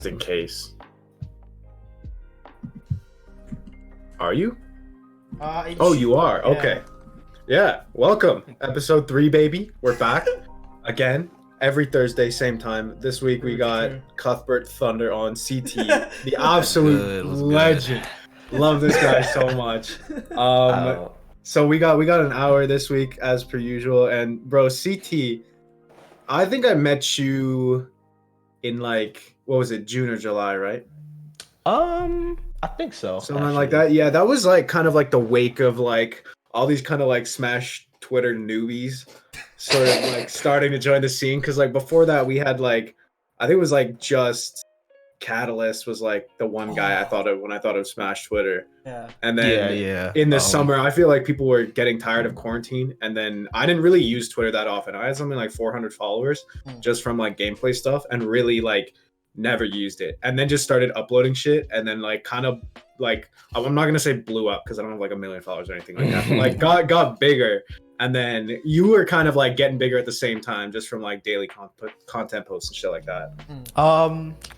in case. Are you? Oh, you are. Yeah. Okay. Yeah. Welcome. Episode 3, baby. We're back again every Thursday, same time. This week we got Cuthbert Thunder on CT, the absolute legend. Love this guy so much. So we got an hour this week as per usual, and bro, CT, I think I met you in like, what was it, June or July, right? I think so. Something like that. Yeah, that was like kind of like the wake of like all these kind of like Smash Twitter newbies sort of like starting to join the scene. Because like before that, we had like, I think it was like just Catalyst was like the one guy I thought of when I thought of Smash Twitter. Yeah. And then in the summer, I feel like people were getting tired of quarantine. And then I didn't really use Twitter that often. I had something like 400 followers just from like gameplay stuff, and really like never used it, and then just started uploading shit, and then like kind of like, I'm not gonna say blew up because I don't have like 1 million followers or anything like that, but like got bigger. And then you were kind of like getting bigger at the same time, just from like daily content posts and shit like that.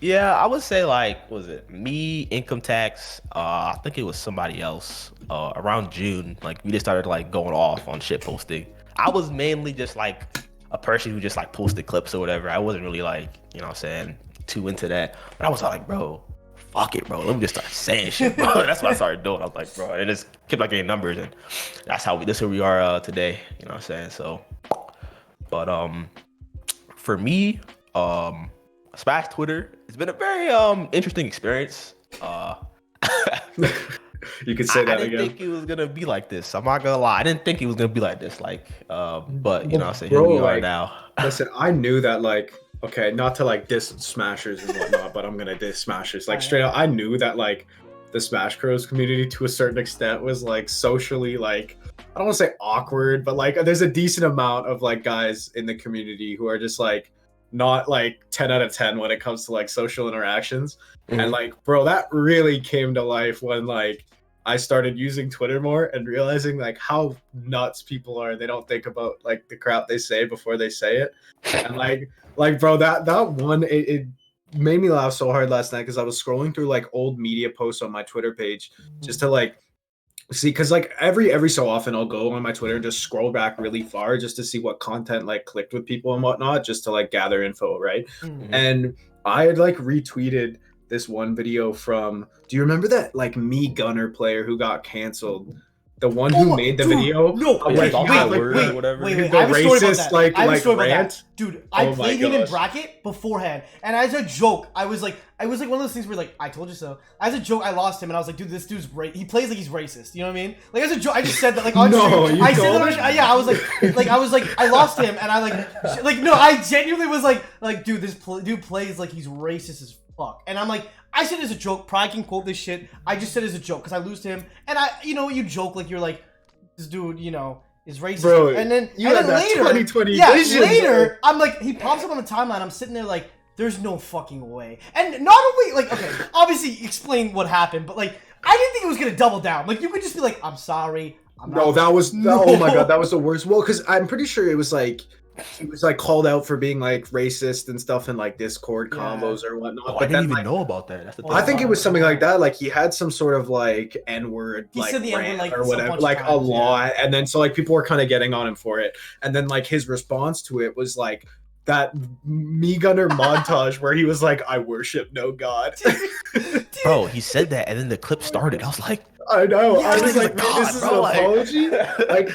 Yeah, I would say like, was it me, Income Tax? I think it was somebody else. Around June, like we just started like going off on shit posting. I was mainly just like a person who just like posted clips or whatever. I wasn't really like, you know what I'm saying, too into that. But I was like, bro, fuck it, bro. Let me just start saying shit, bro. That's what I started doing. I was like, bro, and just kept like getting numbers, and that's who we are today. You know what I'm saying? So, but for me, Smash Twitter, it's been a very interesting experience. You could say that again. I didn't think it was gonna be like this. I'm not gonna lie. I didn't think it was gonna be like this. Like, but you know what I'm saying, here we are now. Listen, I knew that like, okay, not to like diss Smashers and whatnot, but I'm gonna diss Smashers. Like straight up, I knew that like the Smash Bros community to a certain extent was like socially like, I don't want to say awkward, but like there's a decent amount of like guys in the community who are just like not like 10 out of 10 when it comes to like social interactions. And like, bro, that really came to life when like I started using Twitter more and realizing like how nuts people are. They don't think about like the crap they say before they say it. And like bro, that one, it made me laugh so hard last night because I was scrolling through like old media posts on my Twitter page just to like see, because like every so often I'll go on my Twitter and just scroll back really far just to see what content like clicked with people and whatnot, just to like gather info, right? And I had like retweeted this one video from, do you remember that like Me Gunner player who got canceled? The one who made the video? No, wait, the I have a story about that. Like, I have a story about rant? that. Dude, I played him in bracket beforehand, and as a joke, I was like one of those things where like, I told you so. As a joke, I lost him, and I was like, dude, this dude's he plays like he's racist. You know what I mean? Like as a joke, I just said that like on stream. I said that, yeah, I was like, I lost him, and I like no, I genuinely was like, dude, this dude plays like he's racist as fuck, and I'm like, I said it as a joke. Probably can quote this shit. I just said it as a joke because I lose to him, and you joke like you're like, this dude, is racist, bro, and then later, 2020 later, I'm like, he pops up on the timeline. I'm sitting there like, there's no fucking way. And not only like, okay, obviously explain what happened, but like, I didn't think it was gonna double down. Like, you could just be like, I'm sorry. Oh my god, that was the worst. Well, because I'm pretty sure it was like, he was like called out for being like racist and stuff in like Discord combos or whatnot. But I didn't even know about that. That's the I think it was something like that. Like he had some sort of like N-word, he like said the rant N-word, like, or whatever, so like times, a lot. And then so like people were kind of getting on him for it. And then like his response to it was like that Me Gunner montage where he was like, I worship no god. Bro, he said that, and then the clip started. I was like, I know. Yeah, I was like, this is an apology. Like,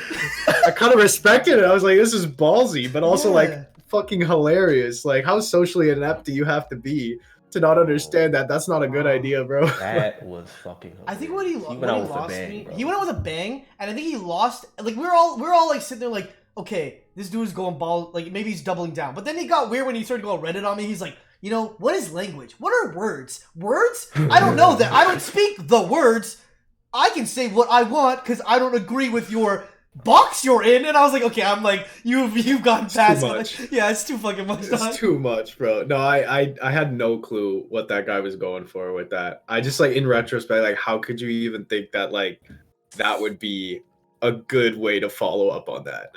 I kind of respected it. I was like, this is ballsy, but also like fucking hilarious. Like, how socially inept do you have to be to not understand that that's not a good idea, bro? That was fucking hilarious. I think when he lost me, he went out with a bang, and I think he lost. Like we're all like sitting there like, okay, this dude's going ball. Like maybe he's doubling down. But then he got weird when he started going Reddit on me. He's like, what is language? What are words? Words? I don't know that. I don't speak the words. I can say what I want because I don't agree with your box you're in. And I was like, okay, I'm like, you've gotten past too it. much. Like, yeah, it's too fucking much. It's too much, bro. No, I had no clue what that guy was going for with that. I just like in retrospect, like how could you even think that like that would be a good way to follow up on that?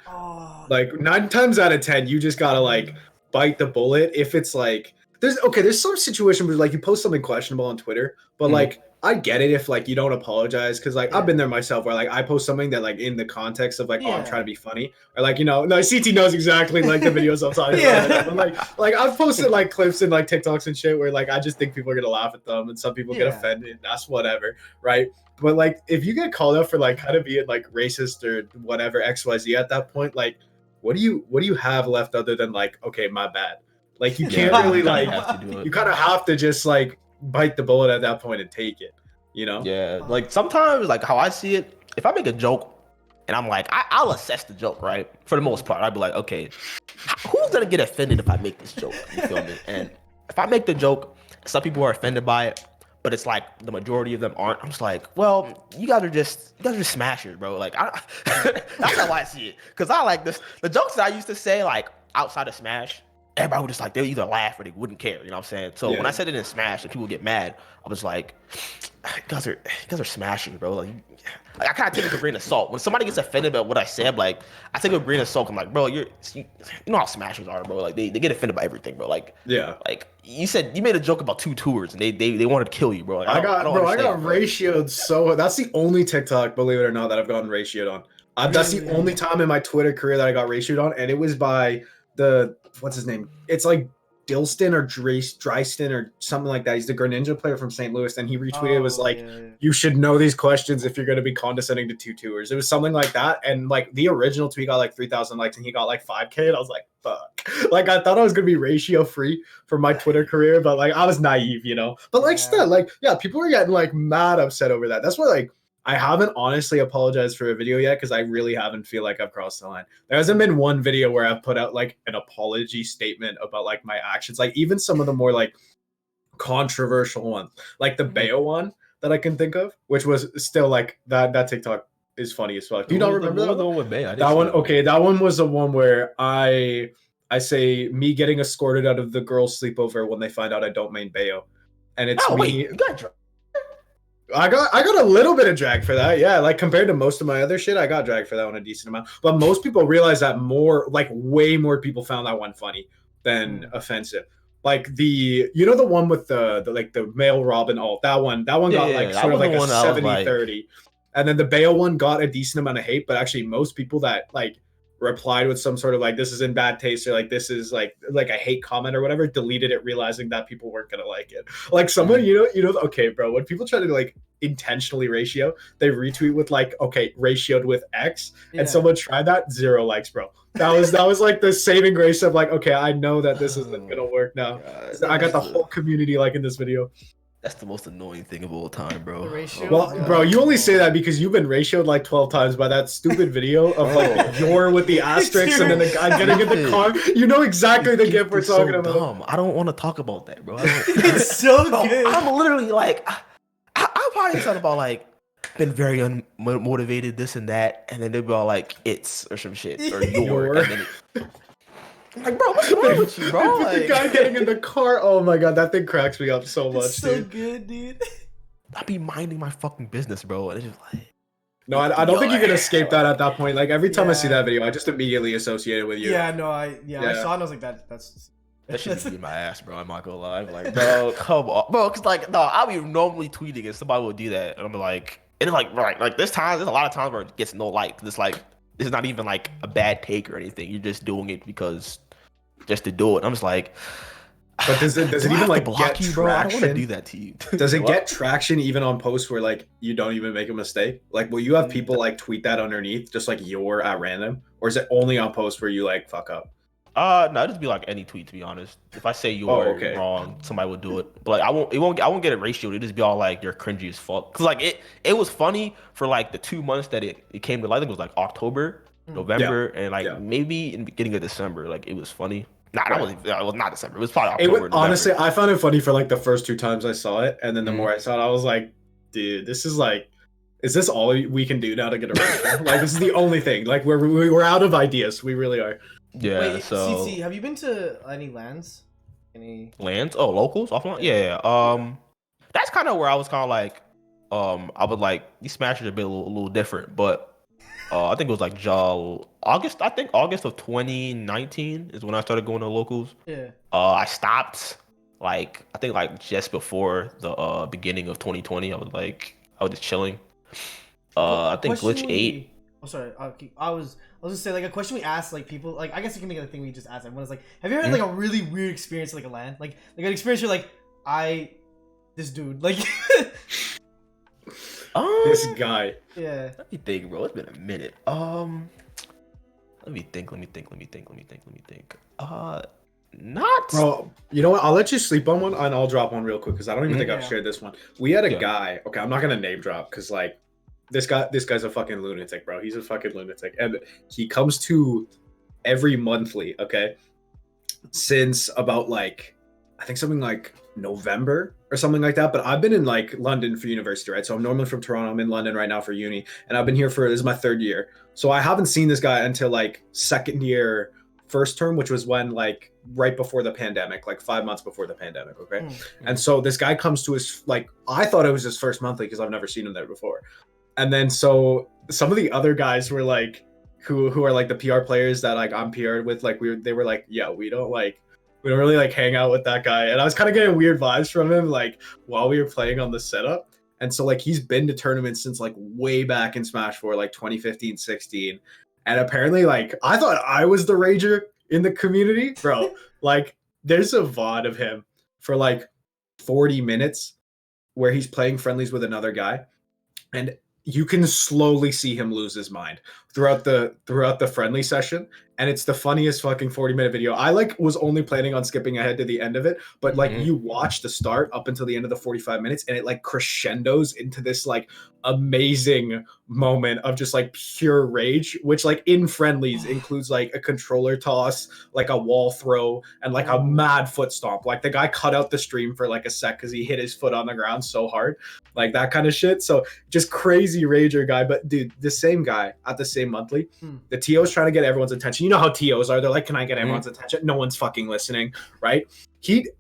Like 9 times out of 10, you just gotta like bite the bullet if it's like, there's some situation where like you post something questionable on Twitter, but like I get it if like you don't apologize, because like I've been there myself where like I post something that like in the context of like oh I'm trying to be funny, or like no CT knows exactly like the videos I'm talking about, but like I've posted like clips and like TikToks and shit where like I just think people are gonna laugh at them and some people get offended. That's whatever, right? But like if you get called out for like kind of being like racist or whatever XYZ at that point, like what do you have left other than like okay my bad? Like you can't really like you kind of have to just like bite the bullet at that point and take it, you know? Yeah, like sometimes like how I see it, if I make a joke and I'm like I'll assess the joke, right? For the most part, I'd be like, okay, who's gonna get offended if I make this joke? You feel me? And if I make the joke, some people are offended by it, but it's like the majority of them aren't. I'm just like, well, you guys are just smashers, bro. Like that's how I see it. Cause I like this. The jokes that I used to say like outside of Smash, everybody would just like, they would either laugh or they wouldn't care, you know what I'm saying? So when I said it in Smash and people get mad, I was like, you guys are smashing, bro. Like I kind of take it with a grain of salt. When somebody gets offended by what I said, like I take it with a grain of salt. I'm like, bro, you know how smashers are, bro. Like they get offended by everything, bro. Like like you said, you made a joke about two tours and they wanted to kill you, bro. Like, I got ratioed so. That's the only TikTok, believe it or not, that I've gotten ratioed on. That's the only time in my Twitter career that I got ratioed on, and it was by the what's his name? It's like Dilston or Dryston or something like that. He's the Greninja player from St. Louis, and he retweeted it was like, you should know these questions if you're going to be condescending to two tours. It was something like that, and like the original tweet got like 3,000 likes, and he got like 5K, and I was like, fuck. Like I thought I was going to be ratio free for my Twitter career, but like I was naive, you know. But like still, like people were getting like mad upset over that. That's why like I haven't honestly apologized for a video yet because I really haven't feel like I've crossed the line. There hasn't been one video where I've put out like an apology statement about like my actions. Like even some of the more like controversial ones, like the Bayo one that I can think of, which was still like that TikTok is funny as well. Do you not remember that? The one with Bayo? That one, okay, that one was the one where I say me getting escorted out of the girls' sleepover when they find out I don't mean Bayo, and it's me. Wait, you got I got a little bit of drag for that. Yeah, like compared to most of my other shit, I got dragged for that one a decent amount. But most people realize that way more people found that one funny than offensive. Like the one with the male Robin alt, that one got like sort of like a 70-30. And then the Bayo one got a decent amount of hate, but actually most people that like replied with some sort of like this is in bad taste or like this is like a hate comment or whatever, deleted it realizing that people weren't gonna like it. Like someone okay bro, when people try to like intentionally ratio, they retweet with like okay ratioed with X, and someone tried that, 0 likes, bro. That was like the saving grace of like okay I know that this isn't gonna work now. I got the whole community liking this video. That's the most annoying thing of all time, bro. Well, bro, you only say that because you've been ratioed like 12 times by that stupid video of like you're with the asterisks and then the guy getting in the car. You know exactly the gift we're talking about. Dumb. I don't want to talk about that, bro. It's so good. I'm literally like, I probably talk about like been very unmotivated, this and that, and then they'll be all like it's or some shit or your. And then I'm like, bro, what's wrong with you, bro? Like, the guy getting in the car. Oh my god, that thing cracks me up so much, so good, dude. I be minding my fucking business, bro, and it's just like. No, I don't think you can escape that at that point. Like every time I see that video, I just immediately associate it with you. Yeah, no, I saw it and I was like, that's. That shit be my ass, bro. I'm not gonna lie. I'm like, bro, come on, bro. Cause like, no, I'll be normally tweeting and somebody will do that, and I'm like, and it's like, right, like there's a lot of times where it gets no like. It's like, it's not even like a bad take or anything. You're just doing it because just to do it. I'm just like, but does it even like get you, traction? Bro? I don't want to do that to you. Does it get traction even on posts where like you don't even make a mistake? Like, will you have people like tweet that underneath, just like you're at random, or is it only on posts where you like fuck up? No, it'd be like any tweet, to be honest. If I say you're wrong, somebody would do it. But like, I won't get it ratioed. It'd just be all like you're cringy as fuck. Cause like it was funny for like the 2 months that it came to light. I think it was like October, November, and like maybe in the beginning of December. Like it was funny. Nah, it was not December. It was probably October. Honestly, I found it funny for like the first 2 times I saw it, and then the more I saw it, I was like, dude, this is like, is this all we can do now to get a ratio? Like this is the only thing. Like we're out of ideas. We really are. Yeah. Wait, so CC, have you been to any lands? Lands? Oh, locals? Offline? Yeah. That's kind of where I was kind of like, I would like these Smashers a bit a little different, but I think it was like August. I think August of 2019 is when I started going to locals. Yeah. I stopped like I think like just before the beginning of 2020. I was just chilling. I think Glitch 8. Oh, sorry. I was gonna say like a question we asked like people like I guess it can make a thing we just asked everyone is like, have you ever had like a really weird experience like a LAN like an experience you're like this dude like this guy. Yeah. Let me think, bro. It's been a minute. Let me think. Not. Bro, you know what? I'll let you sleep on one and I'll drop one real quick because I don't even think I've shared this one. We had a guy. Okay, I'm not gonna name drop because like this guy's a fucking lunatic, bro. He's a fucking lunatic, and he comes to every monthly. Okay, since about like I think something like November or something like that. But I've been in like London for university, right? So I'm normally from Toronto. I'm in London right now for uni, and I've been here for this is my 3rd year. So I haven't seen this guy until like 2nd year, 1st term, which was when like right before the pandemic, like 5 months before the pandemic. Okay, and so this guy comes to his like I thought it was his first monthly because I've never seen him there before, and then so some of the other guys were like who are like the PR players that like I'm PR'd with, like they were like, yeah, we don't really like hang out with that guy. And I was kind of getting weird vibes from him like while we were playing on the setup. And so like he's been to tournaments since like way back in Smash 4, like 2015, 16. And apparently like I thought I was the rager in the community, bro. Like there's a VOD of him for like 40 minutes where he's playing friendlies with another guy. And you can slowly see him lose his mind throughout the friendly session, and it's the funniest fucking 40-minute video. I like was only planning on skipping ahead to the end of it, but like you watch the start up until the end of the 45 minutes and it like crescendos into this like amazing moment of just like pure rage, which like in friendlies includes like a controller toss, like a wall throw, and like a mad foot stomp. Like the guy cut out the stream for like a sec because he hit his foot on the ground so hard, like that kind of shit. So just crazy rager guy. But dude, the same guy at the same monthly, the TO's trying to get everyone's attention. You know how TOs are. They're like, can I get everyone's attention? No one's fucking listening, right?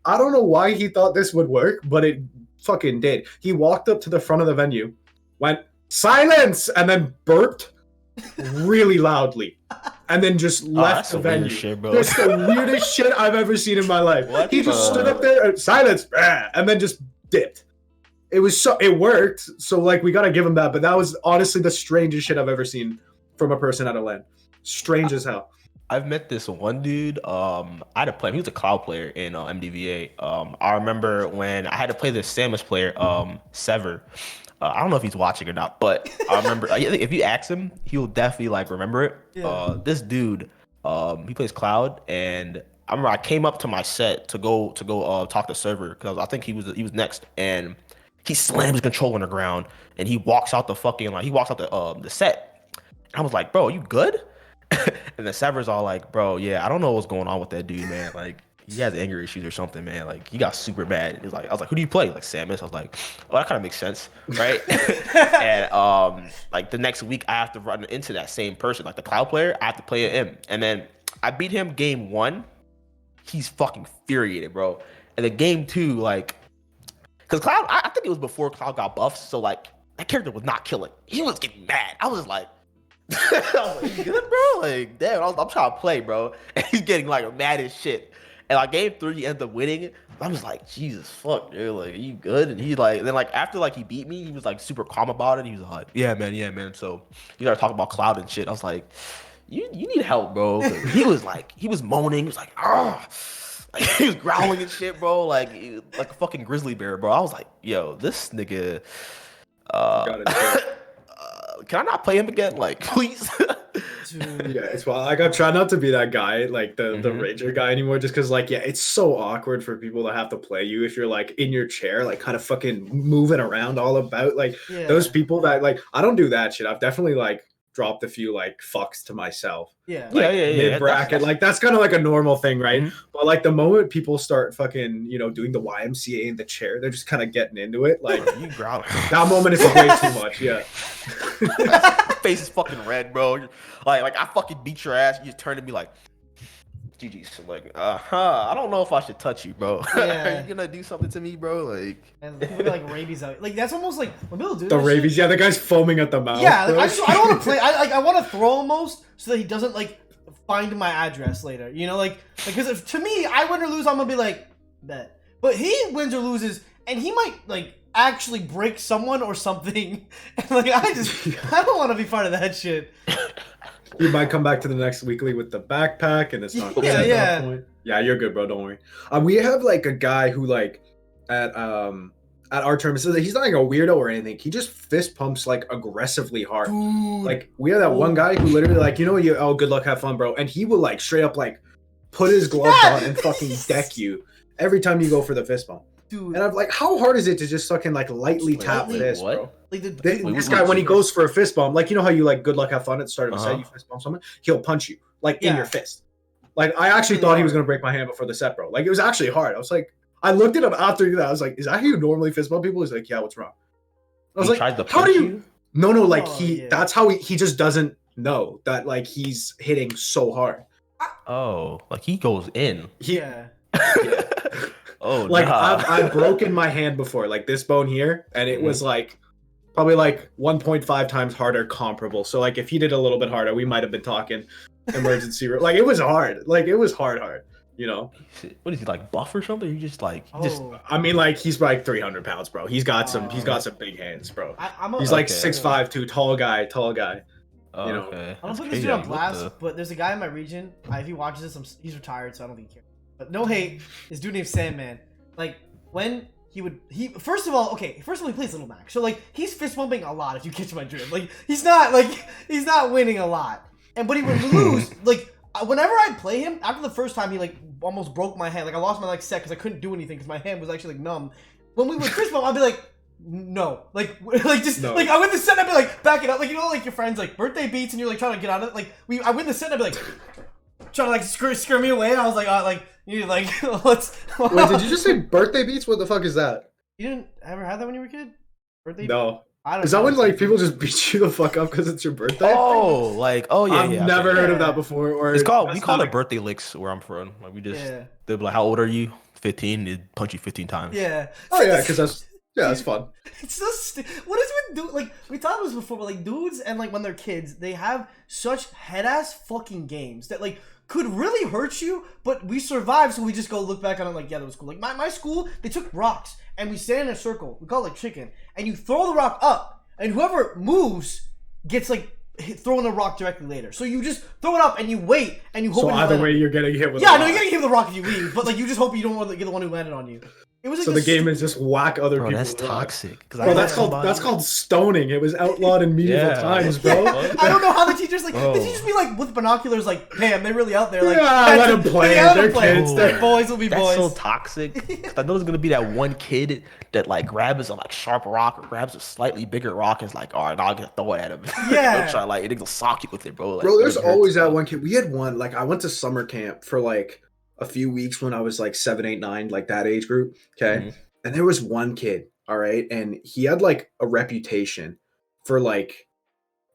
I don't know why he thought this would work, but it fucking did. He walked up to the front of the venue, went, silence, and then burped really loudly. And then just left the venue. Shit, bro. That's the weirdest shit I've ever seen in my life. What he just stood up there, silence, and then just dipped. It worked. So like we gotta give him that. But that was honestly the strangest shit I've ever seen from a person at a LAN. Strange as hell. I've met this one dude. I had to play him. He was a cloud player in MDVA. I remember when I had to play this Samus player, Sever. I don't know if he's watching or not, but I remember if you ask him, he'll definitely like remember it. Yeah. This dude, he plays cloud, and I remember I came up to my set to go talk to server because I think he was next, and he slams his controller on the ground, and he walks out the set. And I was like, bro, are you good? And the Sever's all like, bro, yeah, I don't know what's going on with that dude, man. Like, he has anger issues or something, man. Like, he got super mad. I was like, who do you play? Like, Samus. I was like, oh, that kind of makes sense, right? And like the next week, I have to run into that same person, like the cloud player. I have to play him, and then I beat him game 1. He's fucking infuriated, bro. And then game 2, like, because Cloud, I think it was before Cloud got buffed, so like that character was not killing. He was getting mad. I was just like, I was like, you good, bro? Like, damn, I'm trying to play, bro. And he's getting like mad as shit. And like game 3, he ended up winning. I'm just like, Jesus fuck, dude. Like, are you good? And he's like, then like after like he beat me, he was like super calm about it. He was like, yeah, man. So you gotta talk about Cloud and shit. I was like, you need help, bro. He was moaning. He was like, ah. Like, he was growling and shit, bro. Like a fucking grizzly bear, bro. I was like, yo, this nigga. Can I not play him again? Like, please. Dude. Yeah, it's well. I gotta try not to be that guy, like the rager guy anymore, just because, like, yeah, it's so awkward for people to have to play you if you're like in your chair, like kind of fucking moving around all about, like those people that like I don't do that shit. I've definitely like dropped a few like fucks to myself. Yeah. Like, mid bracket. Like that's kind of like a normal thing, right? But like the moment people start fucking, doing the YMCA in the chair, they're just kind of getting into it. Like you growling. That moment is way too much. Yeah. Face is fucking red, bro. Like I fucking beat your ass. You just turn to me like, GG's. Like, I don't know if I should touch you, bro. Yeah. Are you gonna do something to me, bro? Like, and people get like rabies out. Like that's almost like when people do the that rabies. Shit, yeah, the guy's foaming at the mouth. Yeah, like, I don't want to play. I want to throw him most so that he doesn't like find my address later. Like because to me, I win or lose, I'm gonna be like bet. but he wins or loses, and he might like actually break someone or something. And like I don't want to be part of that shit. You might come back to the next weekly with the backpack, and it's not good at that point. Yeah, you're good, bro. Don't worry. We have like a guy who like at our tournament, so he's not like a weirdo or anything. He just fist pumps like aggressively hard. Dude. Like we have that one guy who literally like, you know, oh, good luck, have fun, bro, and he will like straight up like put his gloves on and fucking deck you every time you go for the fist bump. Dude. And I'm like, how hard is it to just fucking like lightly tap this, bro? Like this guy, when he goes for a fist bump, like, you know how you like good luck, have fun at the start of a set, you fist bump someone, he'll punch you like in your fist. Like I actually thought he was gonna break my hand before the set, bro. Like it was actually hard. I was like, I looked at him after that. I was like, is that how you normally fist bump people? He's like, yeah, what's wrong? I was like, how do you? No, like that's how he just doesn't know that like he's hitting so hard. Oh, like he goes in. Yeah. Oh, like I've broken my hand before, like this bone here, and it was like probably like 1.5 times harder comparable. So like if he did a little bit harder, we might have been talking emergency room. Like it was hard. Like it was hard, you know. What is he, like buff or something? You just like I mean, like he's like 300 pounds, bro. He's got some big hands, bro. He's like 6'5", tall guy. Oh, you know. Okay. I don't put this dude on blast, but there's a guy in my region. If he watches this, he's retired, so I don't think he cares. But no hate, this dude named Sandman. Like when first of all he plays Little Mac, so like he's fist bumping a lot. If you catch my drift, like he's not winning a lot, but he would lose. Like whenever I play him, after the first time he like almost broke my hand. Like I lost my like set because I couldn't do anything because my hand was actually like numb. When we would fist bump, I'd be like, no, like like I win the set, I'd be like, back it up, like you know, like your friends like birthday beats and you're like trying to get out of it. Like I win the set, and I'd be like trying to like scare me away, and I was like, you like let's. Wait, did you just say birthday beats? What the fuck is that? You didn't ever have that when you were a kid? Birthday? No. I don't. Is that when like people just beat you the fuck up because it's your birthday? Oh, like I've never heard of that before. Or we call it birthday licks where I'm from. Like we just they're like, how old are you? 15. They punch you 15 times. Yeah. Oh yeah, because that's fun. It's so what is with dude? Like we talked about this before, but like dudes and like when they're kids, they have such head ass fucking games that like could really hurt you, but we survived, so we just go look back on it like, yeah, that was cool. Like my school, they took rocks and we stand in a circle. We call it like chicken, and you throw the rock up, and whoever moves gets like throwing the rock directly later. So you just throw it up and you wait and you hope. So either way, you're getting hit with. Yeah, no, you're getting hit with the rock if you leave, but like you just hope you don't want to get the one who landed on you. It was like so the game is just whack other people. That's toxic. Bro, that's called stoning. It was outlawed in medieval times, bro. I don't know how the teachers like. The teachers be like with binoculars, like, damn, they're really out there. Like, let them play. They're kids. Their boys will be boys. That's so toxic. I know there's gonna be that one kid that like grabs a like sharp rock or grabs a slightly bigger rock and is like, all right, I'm gonna throw it at him. Yeah. Try like it'll sock you with it, bro. Like, bro, there's always that one kid. We had one. Like I went to summer camp for like a few weeks when I was like 7, 8, 9, like that age group. Okay. Mm-hmm. And there was one kid, all right, and he had like a reputation for like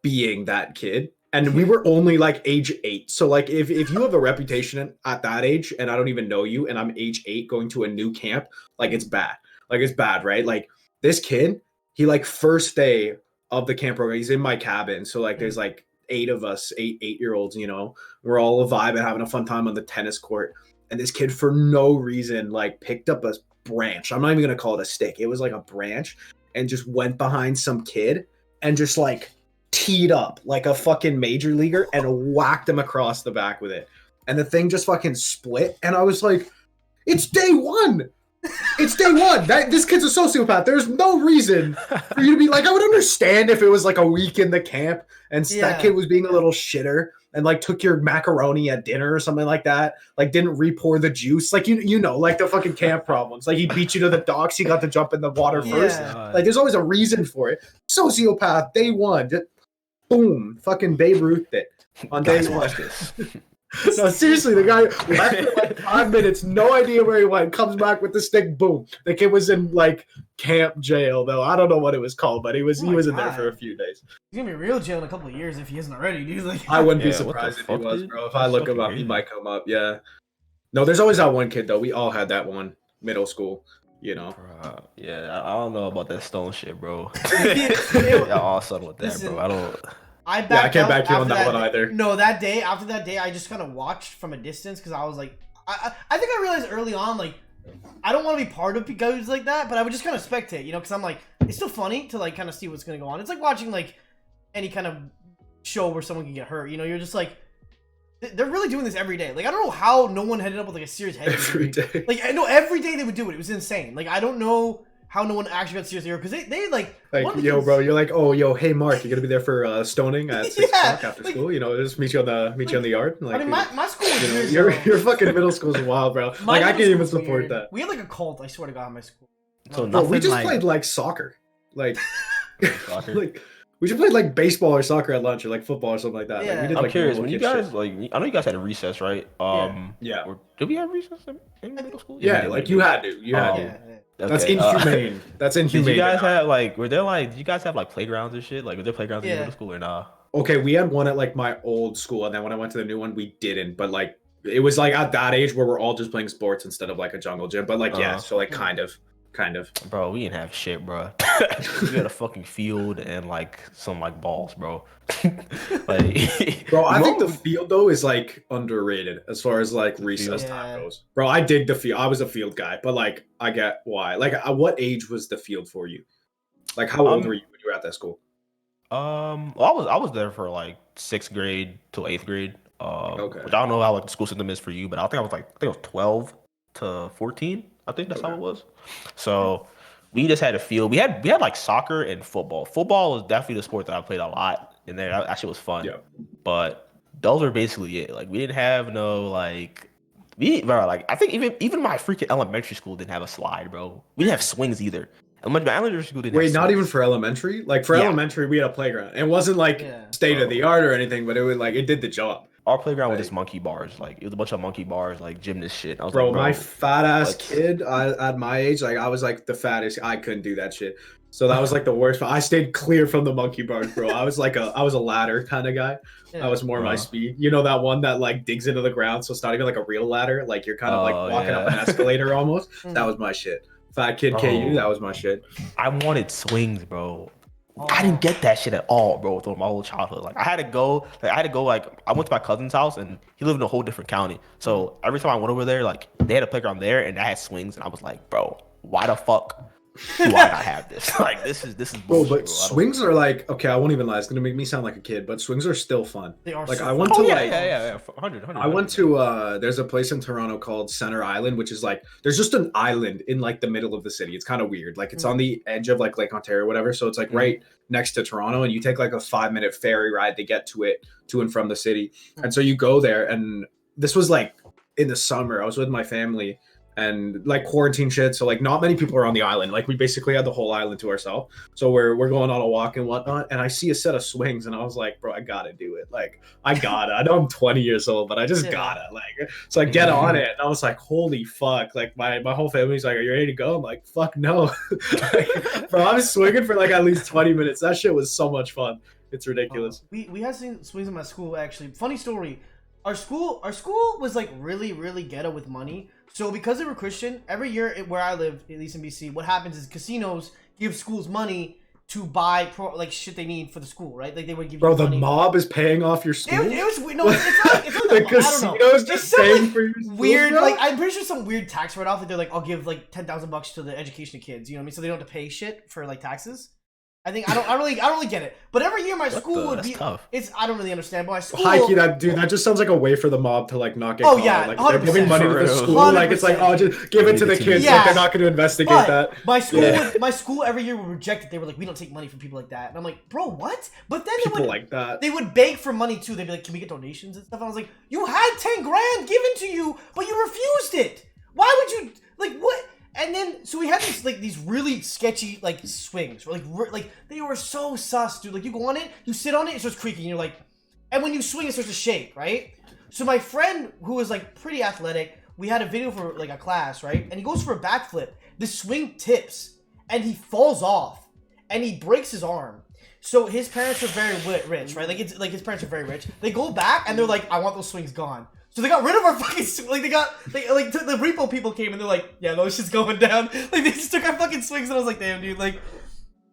being that kid. And we were only like age 8. So like if you have a reputation at that age and I don't even know you and I'm age 8 going to a new camp, like it's bad. Like it's bad, right? Like this kid, he like first day of the camp program, he's in my cabin. So like there's like 8 of us, 8-year-olds, you know, we're all vibing, having a fun time on the tennis court. And this kid for no reason like picked up a branch. I'm not even gonna call it a stick. It was like a branch and just went behind some kid and just like teed up like a fucking major leaguer and whacked him across the back with it. And the thing just fucking split. And I was like, it's day one. It's day one. This kid's a sociopath. There's no reason for you to be like, I would understand if it was like a week in the camp and that kid was being a little shitter and like took your macaroni at dinner or something like that. Like didn't re-pour the juice. Like, you know, like the fucking camp problems. Like he beat you to the docks. He got to jump in the water first. Like there's always a reason for it. Sociopath, day one. Just, boom. Fucking Babe Ruth it on day one. No, seriously, the guy left for like 5 minutes, no idea where he went, comes back with the stick, boom. The kid was in like camp jail, though. I don't know what it was called, but he was in there for a few days. He's gonna be real jail in a couple of years if he isn't already, dude. Like, I wouldn't be surprised if he was, bro. If I look him up, he might come up, yeah. No, there's always that one kid, though. We all had that one middle school, you know. Yeah, I don't know about that stone shit, bro. Y'all all settled with that, listen, bro. I can't back you on that one either. No, after that day, I just kind of watched from a distance because I was like, I think I realized early on, like I don't want to be part of goes like that, but I would just kind of spectate, you know, because I'm like, it's still funny to like kind of see what's gonna go on. It's like watching like any kind of show where someone can get hurt. You know, you're just like, they're really doing this every day. Like I don't know how no one ended up with like a serious head injury. Every day. Like I know every day they would do it. It was insane. Like I don't know how no one actually got seriously hurt because they like yo, bro, you're like, oh, yo, hey, Mark, you're gonna be there for stoning at 6 o'clock after school. You know, just meet you on the yard. Like, I mean, my school was years your ago. your fucking middle school's wild, bro. Like I can't even support weird. that. We had like a cult. I swear to God, in my school. So Bro, we just like, played like soccer, like soccer? like we just played like baseball or soccer at lunch or like football or something like that. Yeah. Like, we did, I'm like, curious, normal when you kid guys shit. like, I know you guys had a recess, right? Yeah. Or did we have recess in middle school? Yeah, we like did. you had to. You had to. Yeah. That's Okay, inhumane. That's Did inhumane. you guys have like? Were there like? Did you guys have like playgrounds and shit? Like, were there playgrounds in Yeah. your middle school or nah? Okay, we had one at like my old school, and then when I went to the new one, we didn't. But like, it was like at that age where we're all just playing sports instead of like a jungle gym. But like, yeah, Uh-huh. so like kind of. Bro, we didn't have shit, bro. We had a fucking field and like some like balls, bro. Like, Bro, I think the field though is like underrated as far as like recess Yeah. time goes. Bro, I dig the field. I was a field guy, but like I get why. Like, at what age was the field for you? Like, how old were you when you were at that school? well, I was there for like 6th grade till 8th grade. Okay. Which I don't know how like the school system is for you, but I think I was 12 to 14. I think that's how it was. So we just had a field. We had like soccer and football. Football was definitely the sport that I played a lot in there. That shit was fun. Yeah. But those are basically it. Like we didn't have no like bro, like I think even my freaking elementary school didn't have a slide, bro. We didn't have swings either. My elementary school didn't Wait, have not swings. even for elementary? Like for Yeah. elementary, we had a playground. It wasn't like state of the art or anything, but it was like it did the job. Our playground was just monkey bars. Like it was a bunch of monkey bars, like gymnast shit. I was Bro, like, my fat ass what? kid at my age, like I was like the fattest. I couldn't do that shit. So that was like the worst. I stayed clear from the monkey bars, bro. I was a ladder kind of guy. That was more my speed. You know that one that like digs into the ground, so it's not even like a real ladder. Like you're kind of like walking up an escalator almost. That was my shit. Fat kid KU, that was my shit. I wanted swings, bro. I didn't get that shit at all, bro, through my whole childhood. Like I had to go, I went to my cousin's house and he lived in a whole different county. So every time I went over there, like they had a playground there and I had swings and I was like, bro, why the fuck do I not have this? Like this is Bro, bullshit, but swings are like, okay, I won't even lie. It's gonna make me sound like a kid, but swings are still fun. They are. Like so I went fun. to yeah, 100. I went to there's a place in Toronto called Center Island, which is like there's just an island in like the middle of the city. It's kind of weird. Like it's on the edge of like Lake Ontario or whatever. So it's like right next to Toronto, and you take like a 5-minute ferry ride to get to and from the city. And so you go there, and this was like in the summer. I was with my family and like quarantine shit. So like not many people are on the island. Like we basically had the whole island to ourselves. So we're going on a walk and whatnot. And I see a set of swings and I was like, bro, I gotta do it. Like I gotta. I know I'm 20 years old, but I just gotta. Like so I get on it and I was like, holy fuck. Like my whole family's like, are you ready to go? I'm like, fuck no. Like, bro, I was swinging for like at least 20 minutes. That shit was so much fun. It's ridiculous. We had seen swings in my school actually. Funny story. Our school was like really, really ghetto with money. So because they were Christian, every year where I live, at least in BC, what happens is casinos give schools money to buy like shit they need for the school, right? Like they would give. Bro, you the money. mob is paying off your school. It was no, it's not the the mob. I don't know. casino's just It's paying like for your school, weird. bro? Like I'm pretty sure some weird tax write-off that they're like, I'll give like $10,000 to the education of kids. You know what I mean? So they don't have to pay shit for like taxes. I think I don't really get it. But every year my school would be tough. I don't really understand. But my school Hikey, that just sounds like a way for the mob to like not get caught. yeah, Like they're giving 100%. money to the school. Like it's like, 100%. oh, just give it to the kids. Yeah. Like they're not going to investigate But that. my school every year would reject it. They were like, we don't take money from people like that. And I'm like, bro, what? But then People like that. they would beg for money too. They'd be like, can we get donations and stuff? And I was like, you had 10 grand given to you, but you refused it. Why would you like what? And then so we had these really sketchy like swings, like they were so sus, dude. Like you go on it, you sit on it, it starts creaking, and you're like, and when you swing, it starts to shake, right? So my friend who was like pretty athletic, we had a video for like a class, right? And he goes for a backflip. The swing tips, and he falls off, and he breaks his arm. So his parents are very rich, right? Like it's like his parents are very rich. They go back and they're like, I want those swings gone. So they got rid of our fucking like the repo people came and they're like, yeah, those shit's going down. Like they just took our fucking swings and I was like, damn dude, like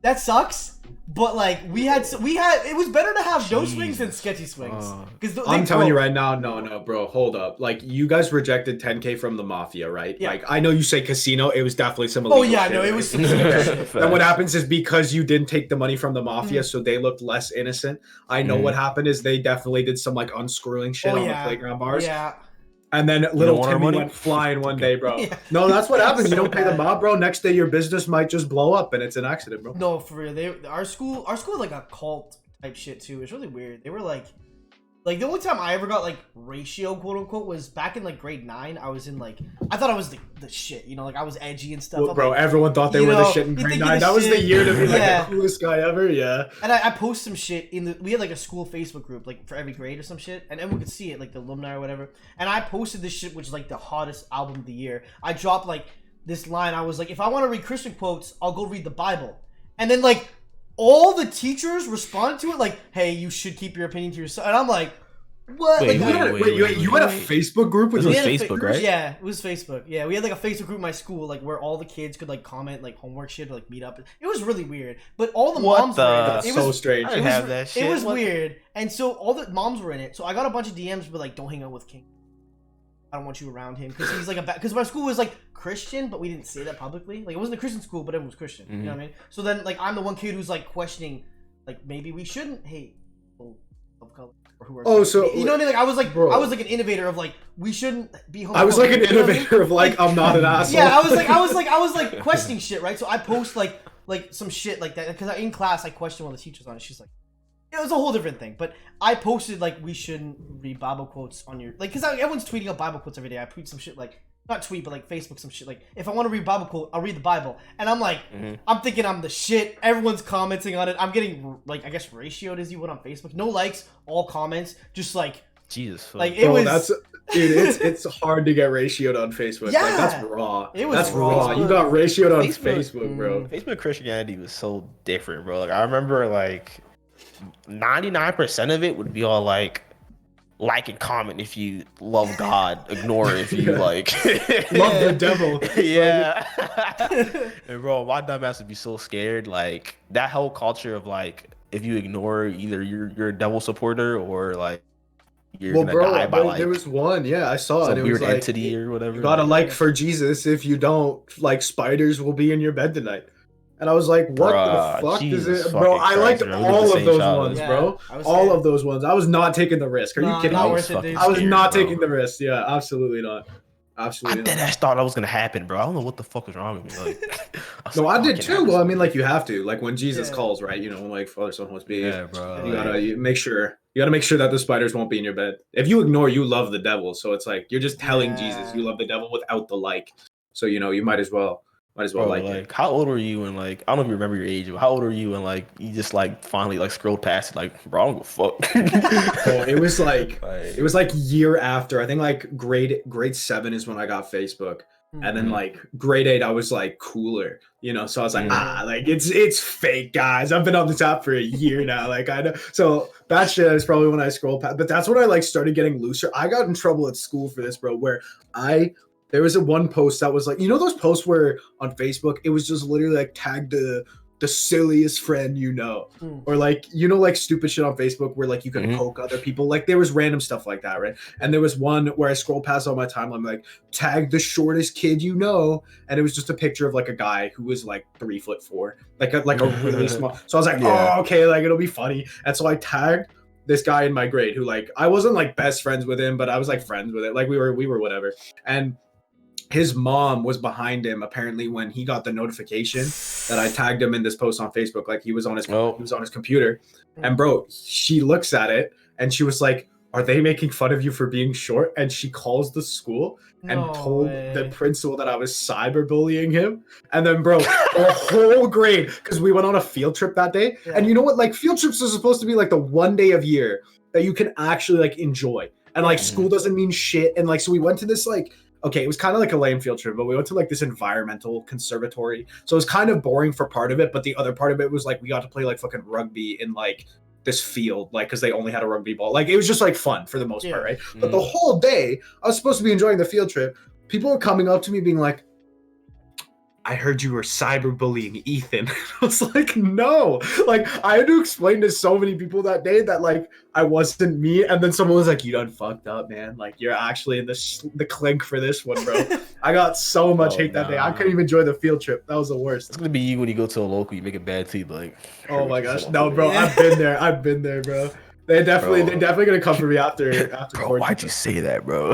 that sucks. But like we had it was better to have no swings than sketchy swings. Because I'm telling you right now, no, bro, hold up. Like you guys rejected 10K from the mafia, right? Yeah. Like I know you say casino, it was definitely some Oh illegal yeah, shit, no, right? it was some shit. Then what happens is because you didn't take the money from the mafia, so they looked less innocent. I know what happened is they definitely did some like unscrewing shit on the playground bars. Yeah. And then little Timmy went flying one day, bro. Yeah. No, that's what happens. You don't pay the mob, bro. Next day your business might just blow up and it's an accident, bro. No, for real. Our school was like a cult type shit too. It's really weird. They were like the only time I ever got like ratio quote unquote was back in like grade 9. I was in like I thought I was the shit, you know, like I was edgy and stuff. Well, bro, like, everyone thought they were the shit in grade 9. That was the year to be like the coolest guy ever, yeah. And I post some shit we had like a school Facebook group like for every grade or some shit, and everyone could see it, like the alumni or whatever. And I posted this shit, which is like the hottest album of the year. I dropped like this line. I was like, if I want to read Christian quotes, I'll go read the Bible. And then like all the teachers responded to it like, hey, you should keep your opinion to yourself. And I'm like, what? Wait, like, you had a Facebook group with this was Facebook, right? Yeah, it was Facebook. Yeah, we had like a Facebook group in my school, like where all the kids could like comment like homework shit or like meet up. It was really weird. But all the moms were in it. It was so strange. I didn't have that shit. It was weird. And so all the moms were in it. So I got a bunch of DMs but like, don't hang out with King. I don't want you around him because he's like because my school was like Christian, but we didn't say that publicly. Like it wasn't a Christian school, but everyone was Christian. You know what I mean? So then like I'm the one kid who's like questioning, like maybe we shouldn't hate people of color or who are. So you know what I mean? Like I was like an innovator of like we shouldn't be. I was like an innovator of like I'm not an asshole. Yeah, I was like questioning shit, right? So I post like some shit like that because in class I questioned one of the teachers on it. She's like. It was a whole different thing, but I posted like we shouldn't read Bible quotes on your like because everyone's tweeting out Bible quotes every day. I tweet some shit like not tweet but like Facebook some shit like if I want to read Bible quote I'll read the Bible and I'm like I'm thinking I'm the shit. Everyone's commenting on it. I'm getting like I guess ratioed as you would on Facebook. No likes, all comments, just like Jesus. Like it was. Dude, it's hard to get ratioed on Facebook. Yeah, like that's raw. That's raw. You got ratioed on Facebook, bro. Facebook Christianity was so different, bro. Like I remember like 99% of it would be all like and comment if you love God, ignore if you like love the devil. Yeah. And bro, my dumbass would be so scared. Like that whole culture of like if you ignore either you're a devil supporter or like you're gonna die by like there was one, I saw some it. It weird was like, entity or whatever. You gotta like for Jesus. If you don't, like spiders will be in your bed tonight. And I was like, what the fuck is it? Bro, I liked all of those ones, bro. All of those ones. I was not taking the risk. Are you kidding me? I was not taking the risk. Yeah, absolutely not. Absolutely. I deadass thought that was gonna happen, bro. I don't know what the fuck was wrong with me. Like, I did too. Well, I mean, like you have to, like when Jesus calls, right? You know, like Father, Son, Holy Spirit. Yeah, bro. You gotta make sure. You gotta make sure that the spiders won't be in your bed. If you ignore, you love the devil. So it's like you're just telling Jesus you love the devil without the like. So you know, you might as well. Bro, like it. How old were you when like I don't know if you remember your age, but how old were you when like you just like finally like scrolled past it like bro I don't give a fuck. It was like year after I think like grade 7 is when I got Facebook. And then like grade 8 I was like cooler, you know, so I was like like it's fake, guys. I've been on this app for a year now, like I know. So that shit is probably when I scrolled past, but that's when I like started getting looser. I got in trouble at school for this, bro, where there was one post that was like, you know those posts where on Facebook it was just literally like tagged the silliest friend you know, or like you know like stupid shit on Facebook where like you can poke other people, like there was random stuff like that, right? And there was one where I scrolled past on my timeline like tag the shortest kid you know, and it was just a picture of like a guy who was like 3'4", like a really small. So I was like, oh okay, like it'll be funny, and so I tagged this guy in my grade who like I wasn't like best friends with him, but I was like friends with it, like we were whatever, and his mom was behind him apparently when he got the notification that I tagged him in this post on Facebook. Like he was on his computer, and bro, she looks at it and she was like, "Are they making fun of you for being short?" And she calls the school and told the principal that I was cyberbullying him. And then, bro, the whole grade, because we went on a field trip that day, and you know what? Like field trips are supposed to be like the one day of year that you can actually like enjoy, and like school doesn't mean shit. And like so we went to this like. Okay, it was kind of like a lame field trip, but we went to like this environmental conservatory. So it was kind of boring for part of it, but the other part of it was like we got to play like fucking rugby in like this field, like because they only had a rugby ball. Like it was just like fun for the most part, right? But the whole day, I was supposed to be enjoying the field trip. People were coming up to me being like, I heard you were cyberbullying Ethan. I was like, no. Like, I had to explain to so many people that day that, like, I wasn't me. And then someone was like, you done fucked up, man. Like, you're actually in the clink for this one, bro. I got so much hate that day. I couldn't even enjoy the field trip. That was the worst. It's going to be you when you go to a local, you make a bad tea, like. Oh, my gosh. No, bro. I've been there, bro. They're definitely gonna come for me after. Bro, why'd you say that, bro?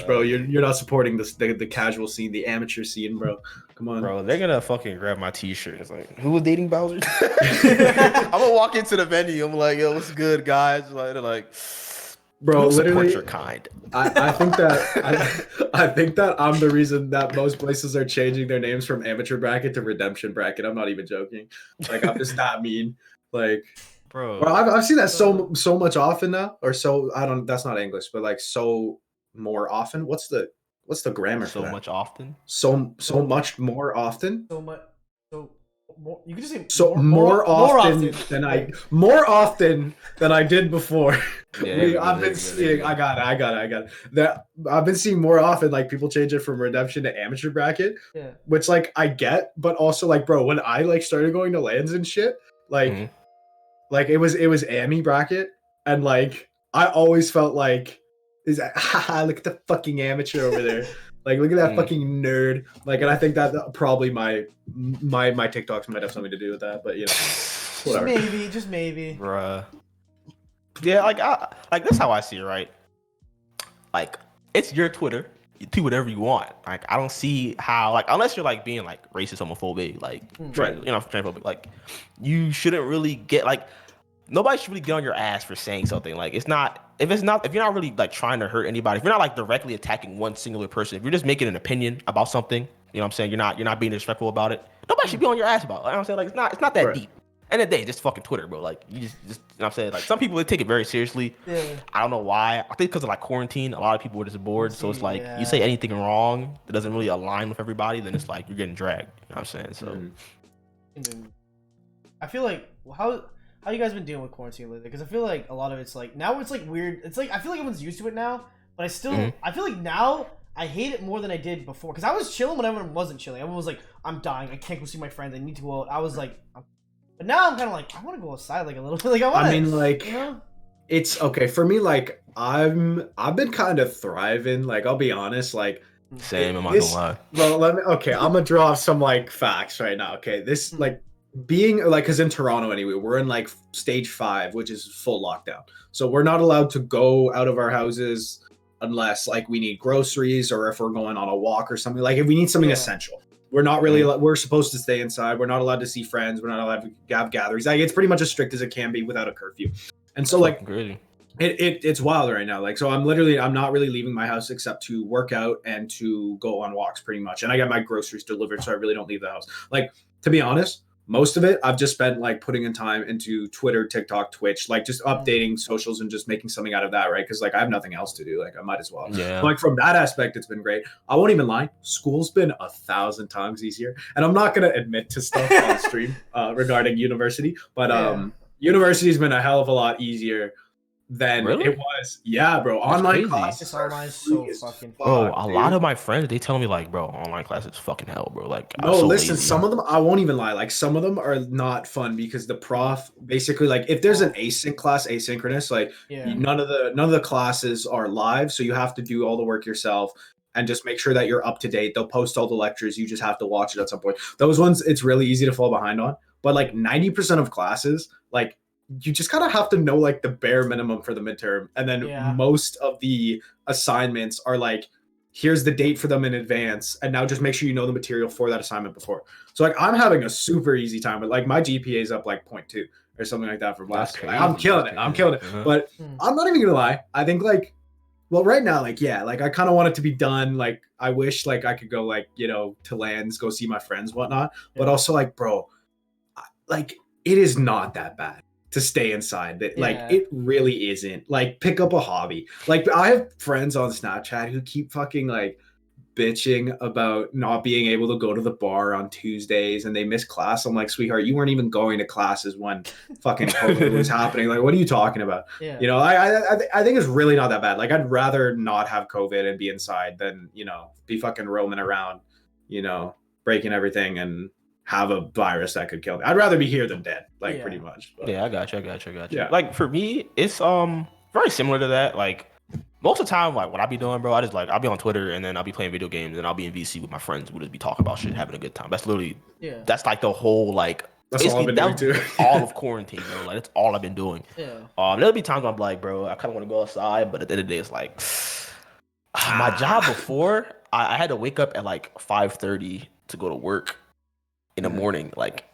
Bro, you're not supporting the casual scene, the amateur scene, bro. Come on, bro. They're gonna fucking grab my T-shirt. It's like, who was dating Bowser? I'm gonna walk into the venue. I'm like, yo, what's good, guys? They're like, bro, literally, your kind. I think that I think that I'm the reason that most places are changing their names from amateur bracket to redemption bracket. I'm not even joking. Like, I'm just that mean. Like. Bro, I've seen that so much often now, or so I don't. That's not English, but like so more often. What's the grammar? So for that? much often. So much more often. So much. So more, you could just say so more often than I did before. Yeah, I've been seeing. I got it. That I've been seeing more often. Like people change it from redemption to amateur bracket. Yeah. Which like I get, but also like, bro, when I like started going to lands and shit, like. Mm-hmm. Like it was AMI bracket, and like I always felt like, is that look at the fucking amateur over there, like look at that fucking nerd, like, and I think that probably my TikToks might have something to do with that, but you know, whatever. Just maybe, bruh. Yeah, like that's how I see it, right? Like it's your Twitter. You do whatever you want. Like I don't see how, like, unless you're like being like racist, homophobic, like transphobic, like you shouldn't really get like nobody should really get on your ass for saying something. Like if you're not really like trying to hurt anybody, if you're not like directly attacking one singular person, if you're just making an opinion about something, you know what I'm saying? You're not being disrespectful about it. Nobody should be on your ass about it. You know what I'm saying? Like it's not that deep. End of the day, just fucking Twitter, bro. Like you just you know what I'm saying? Like some people they take it very seriously. Yeah. I don't know why. I think because of like quarantine, a lot of people were just bored. So it's like you say anything wrong that doesn't really align with everybody, then it's like you're getting dragged. You know what I'm saying? So I feel like how you guys been dealing with quarantine lately? Because I feel like a lot of it's like now it's like weird. It's like I feel like everyone's used to it now, but I still I feel like now I hate it more than I did before. Because I was chilling when everyone wasn't chilling. Everyone was like, I'm dying. I can't go see my friends. I need to go out. I was like. But now I'm kind of like, I want to go outside like a little bit. Like I mean, like, you know? It's okay for me. Like I've been kind of thriving. Like I'll be honest. Like same. I'm not gonna lie. Well, I'm gonna draw some like facts right now. Okay, this like being like, because in Toronto anyway, we're in like stage 5, which is full lockdown. So we're not allowed to go out of our houses unless like we need groceries or if we're going on a walk or something. Like if we need something essential. We're not really. We're supposed to stay inside. We're not allowed to see friends. We're not allowed to have gatherings. Like it's pretty much as strict as it can be without a curfew. And so like it's wild right now. Like so I'm not really leaving my house except to work out and to go on walks pretty much. And I get my groceries delivered, so I really don't leave the house. Like to be honest, most of it I've just spent like putting in time into Twitter, TikTok, Twitch, like just updating socials and just making something out of that, right? Because like I have nothing else to do. Like I might as well. Yeah. Like from that aspect, it's been great. I won't even lie. School's been 1,000 times easier. And I'm not gonna admit to stuff on stream regarding university, but university's been a hell of a lot easier than it was. Yeah, bro. Online classes are so fucking bro. A lot of my friends they tell me like, bro, online classes fucking hell, bro. Like, no, listen. Some of them I won't even lie. Like, some of them are not fun because the prof basically like if there's an async class, asynchronous, like none of the classes are live, so you have to do all the work yourself and just make sure that you're up to date. They'll post all the lectures. You just have to watch it at some point. Those ones, it's really easy to fall behind on. But like 90% of classes, like. You just kind of have to know like the bare minimum for the midterm. And then most of the assignments are like, here's the date for them in advance. And now just make sure you know the material for that assignment before. So like I'm having a super easy time, but like my GPA is up like 0.2 or something like that from last year. Like, I'm killing it. But I'm not even gonna lie. I think like, well, right now, like, yeah, like I kind of want it to be done. Like I wish like I could go like, you know, to lands, go see my friends, whatnot. But also like, bro, like it is not that bad to stay inside. That like it really isn't. Like pick up a hobby. Like I have friends on Snapchat who keep fucking like bitching about not being able to go to the bar on Tuesdays and they miss class. I'm like, sweetheart, you weren't even going to classes when fucking COVID was happening. Like, what are you talking about? You know, I think it's really not that bad. Like I'd rather not have COVID and be inside than, you know, be fucking roaming around you know, breaking everything and have a virus that could kill me. I'd rather be here than dead, like pretty much. But, yeah, I got you. Yeah. Like for me, it's very similar to that. Like most of the time, like what I be doing, bro, I just like I'll be on Twitter and then I'll be playing video games and I'll be in VC with my friends. We'll just be talking about shit, having a good time. That's literally that's like the whole like that's all I've been doing too. All of quarantine, bro. Like that's all I've been doing. Yeah. There'll be times where I'm like, bro, I kind of want to go outside, but at the end of the day, it's like my job before I had to wake up at like 5:30 to go to work in the morning, like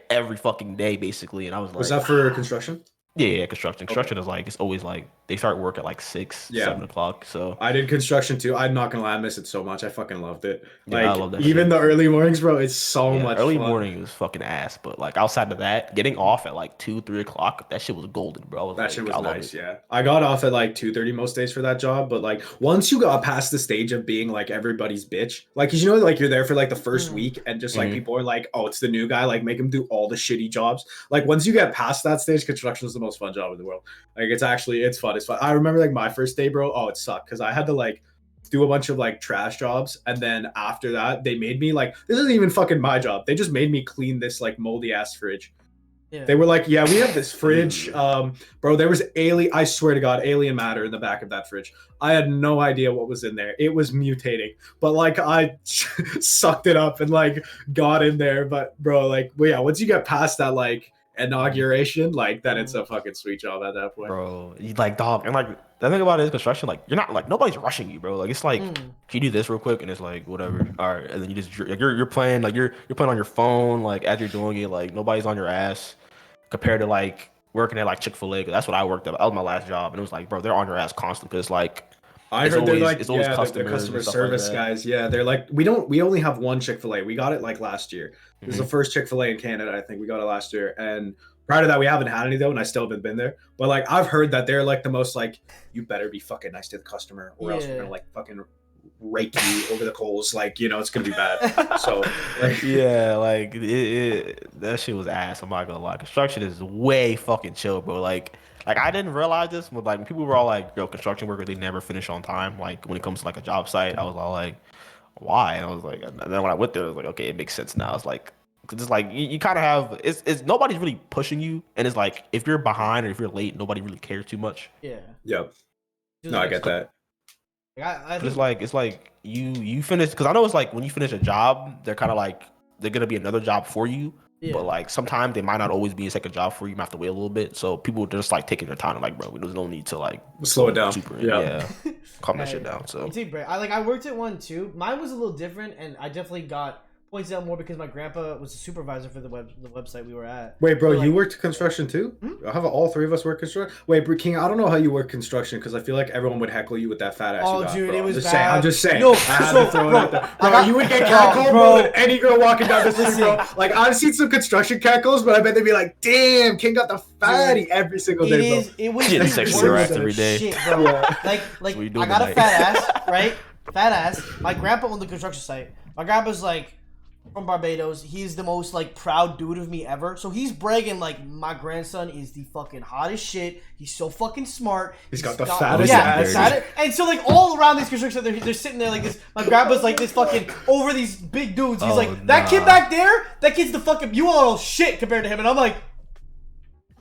every fucking day, basically. And I was that for construction? Yeah, construction. Construction is like, it's always like, they start work at like 6, 7 o'clock. So I did construction too. I'm not gonna lie, I miss it so much. I fucking loved it. Like, I love that even the early mornings, bro, it's so much early fun. morning was fucking ass. But like outside of that, getting off at like 2, 3 o'clock, that shit was golden, bro. That shit was nice, yeah. I got off at like 2:30 most days for that job, but like once you got past the stage of being like everybody's bitch, like, 'cause you know, like you're there for like the first week and just like people are like, oh, it's the new guy, like make him do all the shitty jobs. Like once you get past that stage, construction is the most fun job in the world. Like it's fun. It's fun. I remember like my first day, bro. Oh, it sucked because I had to like do a bunch of like trash jobs, and then after that, they made me like, this isn't even fucking my job. They just made me clean this like moldy ass fridge. Yeah. They were like, yeah, we have this fridge, bro. There was I swear to God, alien matter in the back of that fridge. I had no idea what was in there. It was mutating, but like I sucked it up and like got in there. But bro, like, well, yeah, once you get past that like inauguration, like then it's a fucking sweet job at that point, bro. You like, dog, and like the thing about it is construction, like you're not like, nobody's rushing you, bro. Like it's like, can you do this real quick? And it's like, whatever, all right. And then you just like, you're playing, like you're playing on your phone, like as you're doing it, like nobody's on your ass compared to like working at like Chick-fil-A. 'Cause that's what I worked at. That was my last job, and it was like, bro, they're on your ass constantly. Because like I heard they're like, yeah, the customer service guys. Yeah, they're like, we only have one Chick-fil-A. We got it like last year. This is the first Chick-fil-A in Canada. I think we got it last year. And prior to that, we haven't had any though, and I still haven't been there. But like, I've heard that they're like the most like, you better be fucking nice to the customer, or else we're gonna like fucking rake you over the coals. Like, you know, it's gonna be bad. So like, yeah, like that shit was ass. I'm not gonna lie. Construction is way fucking chill, bro. Like I didn't realize this, but like when people were all like, yo, construction workers, they never finish on time. Like when it comes to like a job site, I was all like, why? And I was like, and then when I went there, I was like, okay, it makes sense now. It's like, cause it's like you kind of have it's nobody's really pushing you, and it's like if you're behind or if you're late, nobody really cares too much. Yeah. Yep. No, I get that. I it's like you finish, because I know it's like when you finish a job, they're kind of like they're gonna be another job for you. Yeah. But like sometimes they might not always be a second job for you. You might have to wait a little bit. So people are just like taking their time and like, bro, there's no need to like slow it down. Calm that shit down. So I worked at one too. Mine was a little different, and I definitely got points out more because my grandpa was a supervisor for the website we were at. Wait, bro, you worked construction too? I have all three of us work construction. Wait, King, I don't know how you work construction because I feel like everyone would heckle you with that fat ass. Oh, dude, bro. it was bad. I'm just saying. No, I had to throw it out there. Bro, you would get cackled, bro, with any girl walking down the street, bro. Like, I've seen some construction cackles, but I bet they'd be like, damn, King got the fatty every single day, bro. It was the worst every day. Shit, bro. Like I got a fat ass, right? Fat ass. My grandpa owned the construction site. My grandpa's like from Barbados. He's the most like proud dude of me ever. So he's bragging like, my grandson is the fucking hottest shit. He's so fucking smart. He's got the fattest ass. And so like all around these construction sites, they're sitting there like this. My grandpa's like this fucking over these big dudes. He's like, that kid back there, that kid's the fucking, you all shit compared to him. And I'm like,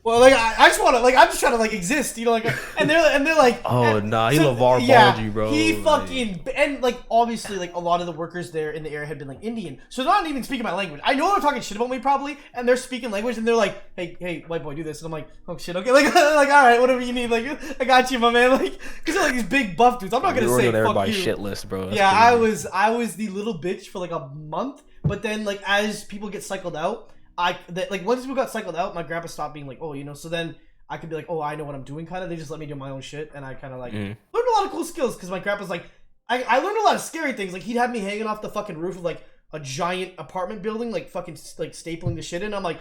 well, like I just want to, like I'm just trying to like exist, you know, like, and they're like, oh nah, he LeVar Balled you, bro. He fucking, and like obviously like a lot of the workers there in the area had been like Indian, so they're not even speaking my language. I know they're talking shit about me probably, and they're speaking language, and they're like, hey, white boy, do this, and I'm like, oh shit, okay, like all right, whatever you need, like I got you, my man, like, because they're like these big buff dudes. I'm not gonna say fuck you. Shit list, bro. That's crazy. I was the little bitch for like a month, but then like as people get cycled out. Once people got cycled out, my grandpa stopped being like, oh, you know, so then I could be like, oh, I know what I'm doing, kind of. They just let me do my own shit, and I kind of like learned a lot of cool skills because my grandpa's like, I learned a lot of scary things. Like he'd have me hanging off the fucking roof of like a giant apartment building, like fucking like stapling the shit in. I'm like,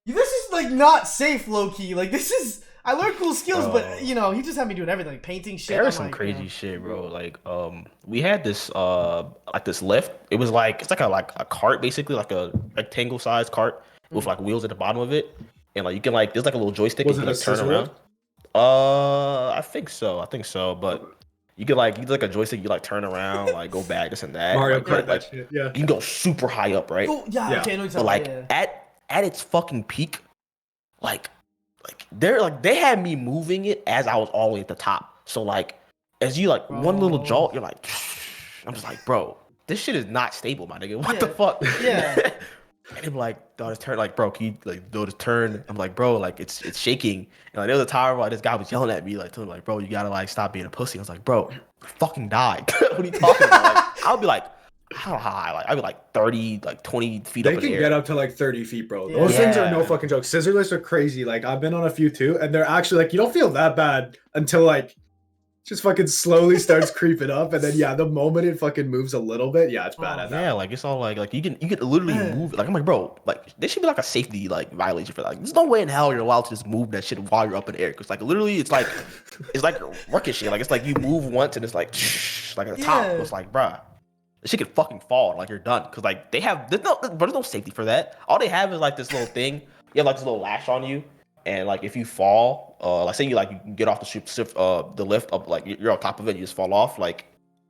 this is like not safe, low key. Like this is. I learned cool skills, but you know, he just had me doing everything, like painting shit. There was some crazy shit, bro. Like, we had this like this lift. It was like it's like a cart, basically, like a rectangle sized cart with like wheels at the bottom of it, and like you can like there's like a little joystick. Was you it can, like turn around? I think so. But You could like use like a joystick. You like turn around, like go back, this and that. Mario like, Kart, like, that shit. Yeah. you can go super high up, right? Oh, yeah, okay, I know But like at its fucking peak, like they had me moving it as I was all the way at the top. So like as you like one little jolt, you're like, I'm just like, bro, this shit is not stable, my nigga. What the fuck? Yeah. And I'm like, dog, this turn, like, bro, can you like do this turn? I'm like, bro, like it's shaking. And like there was a time where like, this guy was yelling at me, like telling me, like, bro, you gotta like stop being a pussy. I was like, bro, I fucking died. What are you talking about? Like, I'll be like, how high? Like I'd be like 30, like 20 feet They up in can the air. get up to like 30 feet, bro. Those things are no fucking joke. Scissor lifts are crazy. Like I've been on a few too, and they're actually like you don't feel that bad until like just fucking slowly starts creeping up, and then the moment it fucking moves a little bit, it's bad at that. Yeah, like it's all like you can literally move. Like I'm like, bro, like there should be like a safety like violation for that. Like, there's no way in hell you're allowed to just move that shit while you're up in the air, because like literally it's like rocket shit. Like it's like you move once and it's like like at the top. It's like, bruh, this shit could fucking fall. Like you're done, because like there's no safety for that. All they have is like this little thing. You have like this little lash on you. And like if you fall, like say you get off the lift up, like you're on top of it, you just fall off. Like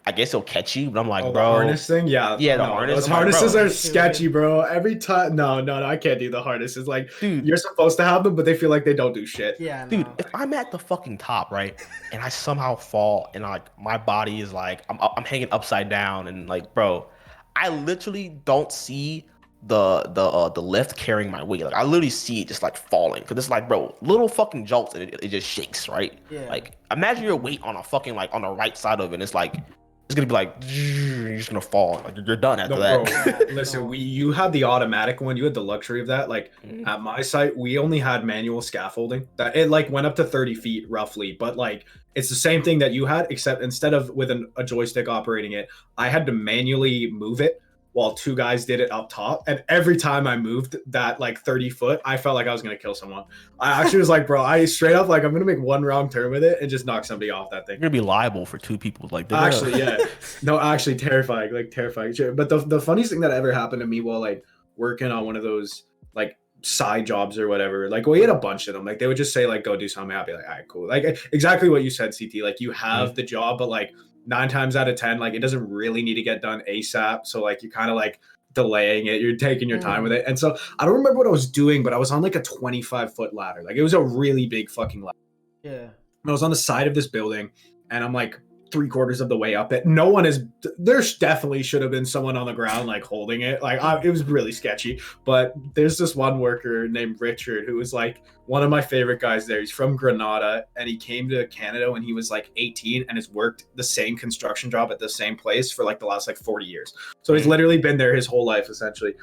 I guess it'll catch you, but I'm like, bro, the harness thing, the harness. Those harnesses are sketchy, bro. Every time, no, I can't do the harnesses. Like, dude, you're supposed to have them, but they feel like they don't do shit. Yeah, dude. If I'm at the fucking top, right, and I somehow fall, and like my body is like I'm hanging upside down, and like, bro, I literally don't see the lift carrying my weight. Like I literally see it just like falling, because it's like, bro, little fucking jolts and it just shakes, right? Yeah. Like imagine your weight on a fucking like on the right side of it, and it's like it's gonna be like you're just gonna fall. Like you're done after that. Bro, listen, you had the automatic one. You had the luxury of that. Like at my site, we only had manual scaffolding. That it like went up to 30 feet roughly, but like it's the same thing that you had, except instead of with a joystick operating it, I had to manually move it, while two guys did it up top. And every time I moved that like 30 foot, I felt like I was going to kill someone. I actually was like, bro, I straight up like, I'm going to make one wrong turn with it and just knock somebody off that thing. You're going to be liable for two people. Like, actually, yeah. No, actually terrifying, like terrifying. But the funniest thing that ever happened to me while like working on one of those like side jobs or whatever, like we had a bunch of them. Like they would just say like, go do something. I'd be like, all right, cool. Like exactly what you said, CT. Like you have the job, but like 9 times out of 10, like it doesn't really need to get done ASAP. So like you're kind of like delaying it, you're taking your time with it. And so I don't remember what I was doing, but I was on like a 25-foot ladder. Like it was a really big fucking ladder. Yeah. And I was on the side of this building, and I'm like 3/4 of the way up it. No one is there's definitely should have been someone on the ground like holding it. Like it was really sketchy. But there's this one worker named Richard who was like one of my favorite guys there. He's from Grenada, and he came to Canada when he was like 18 and has worked the same construction job at the same place for like the last like 40 years. So he's literally been there his whole life essentially.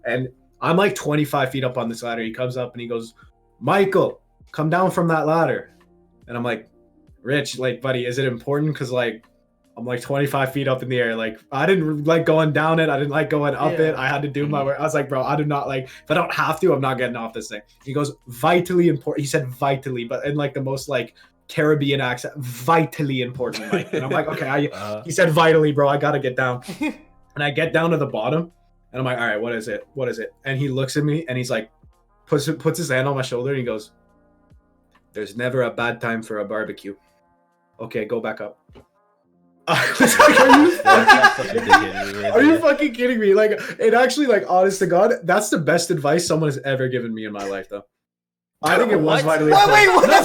And I'm like 25 feet up on this ladder. He comes up and he goes, "Michael, come down from that ladder." And I'm like, "Rich, like, buddy, is it important? Because like I'm like 25 feet up in the air. Like I didn't like going down it. I didn't like going up it. I had to do my work." I was like, "Bro, I do not like, if I don't have to, I'm not getting off this thing." He goes, "Vitally important." He said vitally, but in like the most like Caribbean accent, vitally important. Like, and I'm like, okay, he said vitally, bro. I gotta get down. And I get down to the bottom, and I'm like, all right, what is it? What is it? And he looks at me and he's like, puts his hand on my shoulder and he goes, "There's never a bad time for a barbecue. Okay, go back up." I was like, are you fucking kidding me? Like, it actually, like, honest to God, that's the best advice someone has ever given me in my life, though. I think it was vitally important. Wait, what? No,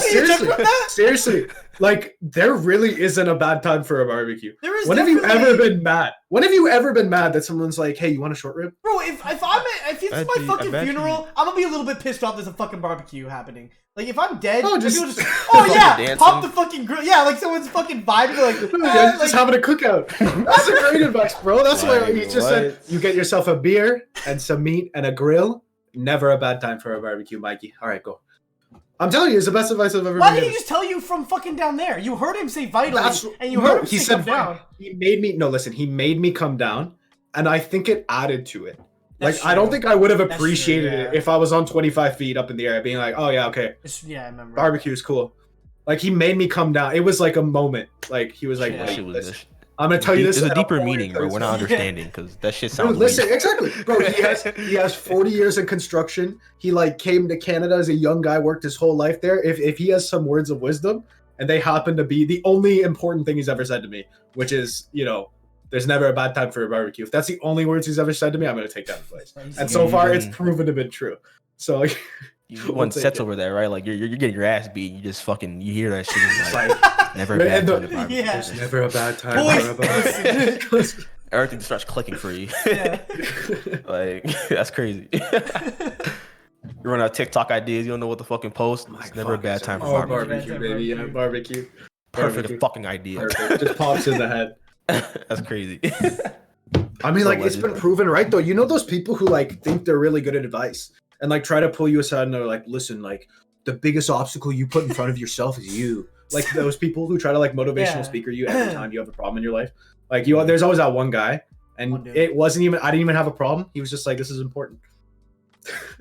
seriously. Like, there really isn't a bad time for a barbecue. When have you ever been mad? When have you ever been mad that someone's like, "Hey, you want a short rib?" Bro, if it's my fucking funeral, I'm gonna be a little bit pissed off there's a fucking barbecue happening. Like, if I'm dead, people just pop the fucking grill. Yeah, like someone's fucking vibing, like, just having a cookout. That's a great advice, bro. That's why he just said, you get yourself a beer and some meat and a grill. Never a bad time for a barbecue, Mikey. All right, go. I'm telling you, it's the best advice I've ever Why didn't he just tell you from fucking down there? You heard him say vitally, and you heard him say come down. He made me come down, and I think it added to it. That's true. I don't think I would have appreciated it if I was on 25 feet up in the air being like, "Oh yeah, okay. Yeah, I remember. Barbecue's cool." Like, he made me come down. It was like a moment. Like, he was like, "Wait, I'm gonna tell you this." There's a deeper meaning, bro. We're not understanding, because that shit sounds. Dude, listen, exactly, bro. He has 40 years in construction. He like came to Canada as a young guy, worked his whole life there. If he has some words of wisdom, and they happen to be the only important thing he's ever said to me, which is, you know, there's never a bad time for a barbecue. If that's the only words he's ever said to me, I'm gonna take that advice. And so far, it's proven to be true. So like, you want sets over there, right? Like you're getting your ass beat. You just fucking you hear that shit. It's like never a bad time to barbecue. Yeah. There's never a bad time for a barbecue. Everything just starts clicking for you. Yeah. Like that's crazy. You run out of TikTok ideas. You don't know what to fucking post. It's never a bad time for barbecue. Barbecue, baby. Yeah, barbecue. Perfect fucking idea. Perfect. Just pops in the head. That's crazy. I mean, like, it's been proven right, though. You know those people who, like, think they're really good at advice and, like, try to pull you aside and they're like, listen, like, the biggest obstacle you put in front of yourself is you. Like, those people who try to, like, motivational speaker you every time you have a problem in your life. Like, there's always that one guy, and it wasn't even, I didn't even have a problem. He was just like, this is important.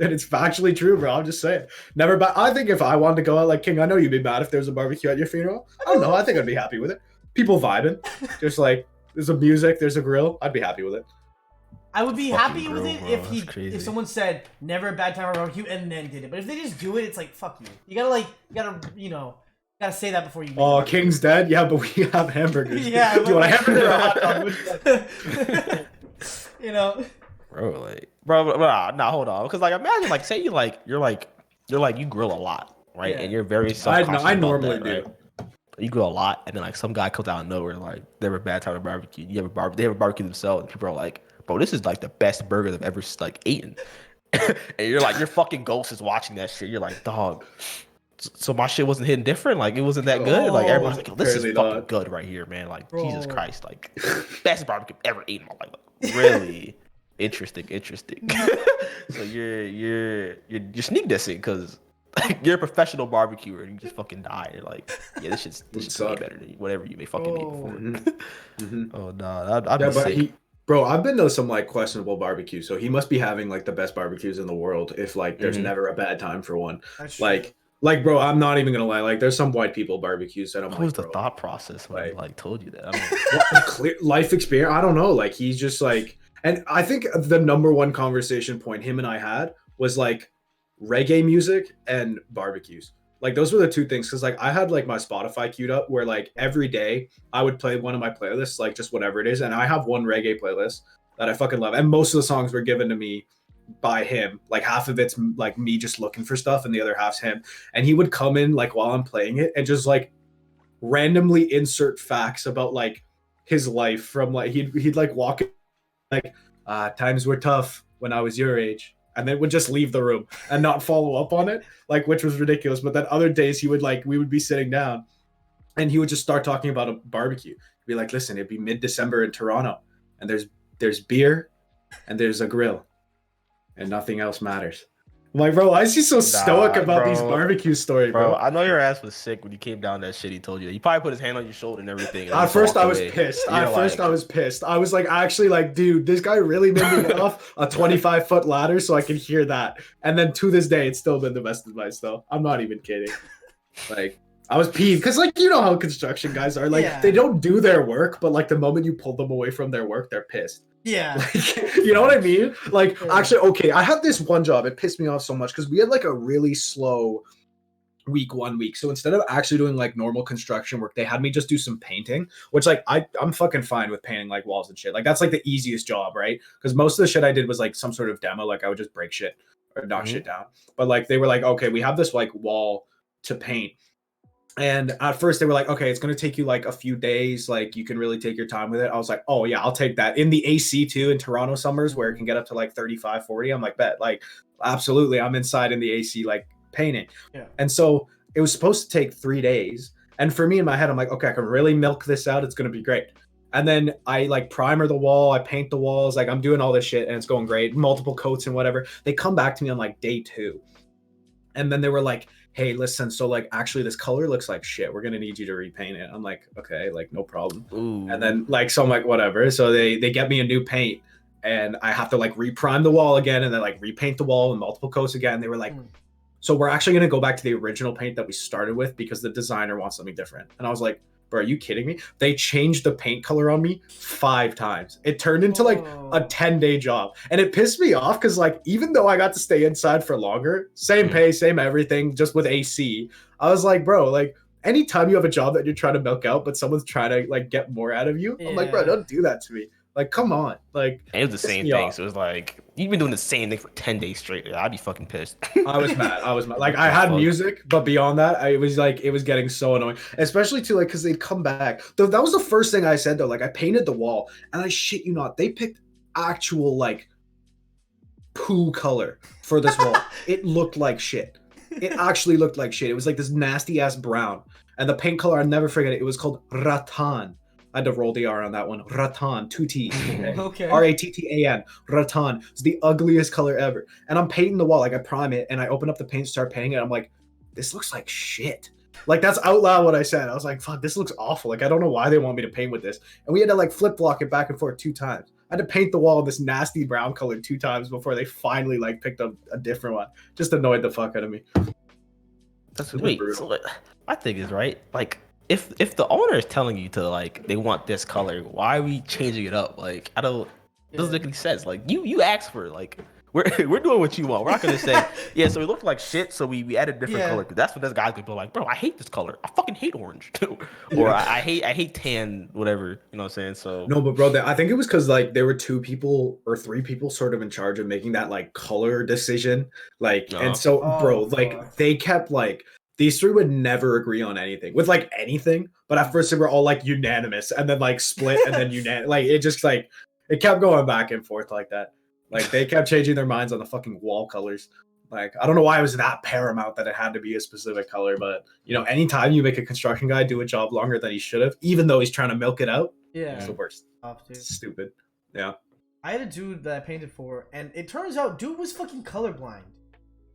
And it's factually true, bro. I'm just saying. I think if I wanted to go out like King, I know you'd be mad if there was a barbecue at your funeral. I don't know. I think I'd be happy with it. People vibing. Just like, there's a music, there's a grill. I'd be happy with it. I would be happy with it bro. if someone said never a bad time for barbecue and then did it. But if they just do it, it's like fuck you. You gotta say that before you. Oh, King's dead. Yeah, but we have hamburgers. Yeah, do you want a hamburger or a hot dog? You know, bro, nah, hold on, because like imagine like say you grill a lot, right? Yeah. And you're very self-conscious. I about normally that, do. Right? You grill a lot, and then like some guy comes out of nowhere, like never a bad time to barbecue. They have a barbecue themselves, and people are like, bro, this is like the best burger they've ever like eaten. And you're like, your fucking ghost is watching that shit. You're like, dog. So my shit wasn't hitting different. Like it wasn't that good. Like everybody's like, oh, this is fucking good right here, man. Like bro. Jesus Christ, like best barbecue ever eaten in my life. Like, really interesting. So you're sneak dissing because you're a professional barbecuer and you just fucking die. You're like, yeah, this shit's way better than whatever you may fucking eat before. Mm-hmm. Oh no, I'd be sick. Bro, I've been to some like questionable barbecues, so he must be having like the best barbecues in the world. If like there's never a bad time for one. Like, bro, I'm not even gonna lie. Like, there's some white people barbecues that I'm what was the thought process when I like told you that? I mean, clear life experience. I don't know. Like, he's just like, and I think the number one conversation point him and I had was like reggae music and barbecues. Like, those were the two things. Cause like I had like my Spotify queued up where like every day I would play one of my playlists, like just whatever it is. And I have one reggae playlist that I fucking love. And most of the songs were given to me by him. Like half of it's like me just looking for stuff and the other half's him, and he would come in like while I'm playing it and just like randomly insert facts about like his life from like he'd like walk in like times were tough when I was your age, and then would just leave the room and not follow up on it, like, which was ridiculous. But then other days he would like, we would be sitting down and he would just start talking about a barbecue. He'd be like, listen, it'd be mid-December in Toronto and there's beer and there's a grill and nothing else matters. I'm like, bro, why is he so stoic about these barbecue stories, bro? I know your ass was sick when you came down that shit. He told you that. He probably put his hand on your shoulder and everything. And At first, I was pissed. I was pissed. I was like, actually, like, dude, this guy really made me get off a 25-foot ladder so I could hear that. And then to this day, it's still been the best advice, though. I'm not even kidding. Like, I was peeved because, like, you know how construction guys are. Like, they don't do their work, but like the moment you pull them away from their work, they're pissed. Yeah. Like, you know what I mean? Like, actually, okay, I had this one job. It pissed me off so much because we had like a really slow week. So instead of actually doing like normal construction work, they had me just do some painting, which like I'm fucking fine with painting like walls and shit. Like that's like the easiest job, right? Because most of the shit I did was like some sort of demo. Like I would just break shit or knock shit down. But like they were like, okay, we have this like wall to paint. And at first they were like, okay, it's going to take you like a few days. Like you can really take your time with it. I was like, oh yeah, I'll take that. In the AC too, in Toronto summers where it can get up to like 35, 40. I'm like, bet, like, absolutely. I'm inside in the AC, like painting. Yeah. And so it was supposed to take 3 days. And for me in my head, I'm like, okay, I can really milk this out. It's going to be great. And then I like primer the wall. I paint the walls. Like I'm doing all this shit and it's going great. Multiple coats and whatever. They come back to me on like day 2. And then they were like, hey, listen, so like actually this color looks like shit. We're gonna need you to repaint it. I'm like, okay, like no problem. Ooh. And then like, so I'm like, whatever. So they get me a new paint and I have to like reprime the wall again and then like repaint the wall in multiple coats again. They were like, so we're actually gonna go back to the original paint that we started with because the designer wants something different. And I was like, bro, are you kidding me? They changed the paint color on me 5 times. It turned into like a 10-day job. And it pissed me off because like, even though I got to stay inside for longer, same pay, same everything, just with AC, I was like, bro, like, anytime you have a job that you're trying to milk out, but someone's trying to like get more out of you, I'm like, bro, don't do that to me. Like, come on. Like, and it was the same thing. So it was like, you've been doing the same thing for 10 days straight. I'd be fucking pissed. I was mad. Like, I had music, but beyond that, it was getting so annoying. Especially too, like, because they'd come back. That was the first thing I said, though. Like, I painted the wall, and I shit you not, they picked actual, like, poo color for this wall. It looked like shit. It actually looked like shit. It was like this nasty ass brown. And the paint color, I'll never forget it. It was called rattan. I had to roll the R on that one. Rattan, 2 T's. Okay. Rattan. Rattan. It's the ugliest color ever. And I'm painting the wall. Like, I prime it, and I open up the paint, start painting it. I'm like, this looks like shit. Like, that's out loud what I said. I was like, fuck, this looks awful. Like, I don't know why they want me to paint with this. And we had to, like, flip-block it back and forth 2 times. I had to paint the wall this nasty brown color 2 times before they finally, like, picked up a different one. Just annoyed the fuck out of me. That's wait, so my thing is, right, like, if the owner is telling you to, like, they want this color, why are we changing it up? Like, I don't, it doesn't make any sense. Like, you asked for it. Like, we're doing what you want. We're not gonna say, yeah, so it looked like shit, so we added different color. Cause that's what this guy's gonna be like, bro, I hate this color. I fucking hate orange. Or I hate tan, whatever. You know what I'm saying? So no, but bro, I think it was because like there were 2 people or 3 people sort of in charge of making that like color decision. Like, and so bro, like they kept like these 3 would never agree on anything with like anything. But at first they were all like unanimous, and then like split, and then unanimous. Like it just like it kept going back and forth like that. Like, they kept changing their minds on the fucking wall colors. Like, I don't know why it was that paramount that it had to be a specific color, but, you know, anytime you make a construction guy do a job longer than he should have, even though he's trying to milk it out, it's the worst. It's stupid. Yeah. I had a dude that I painted for, and it turns out dude was fucking colorblind.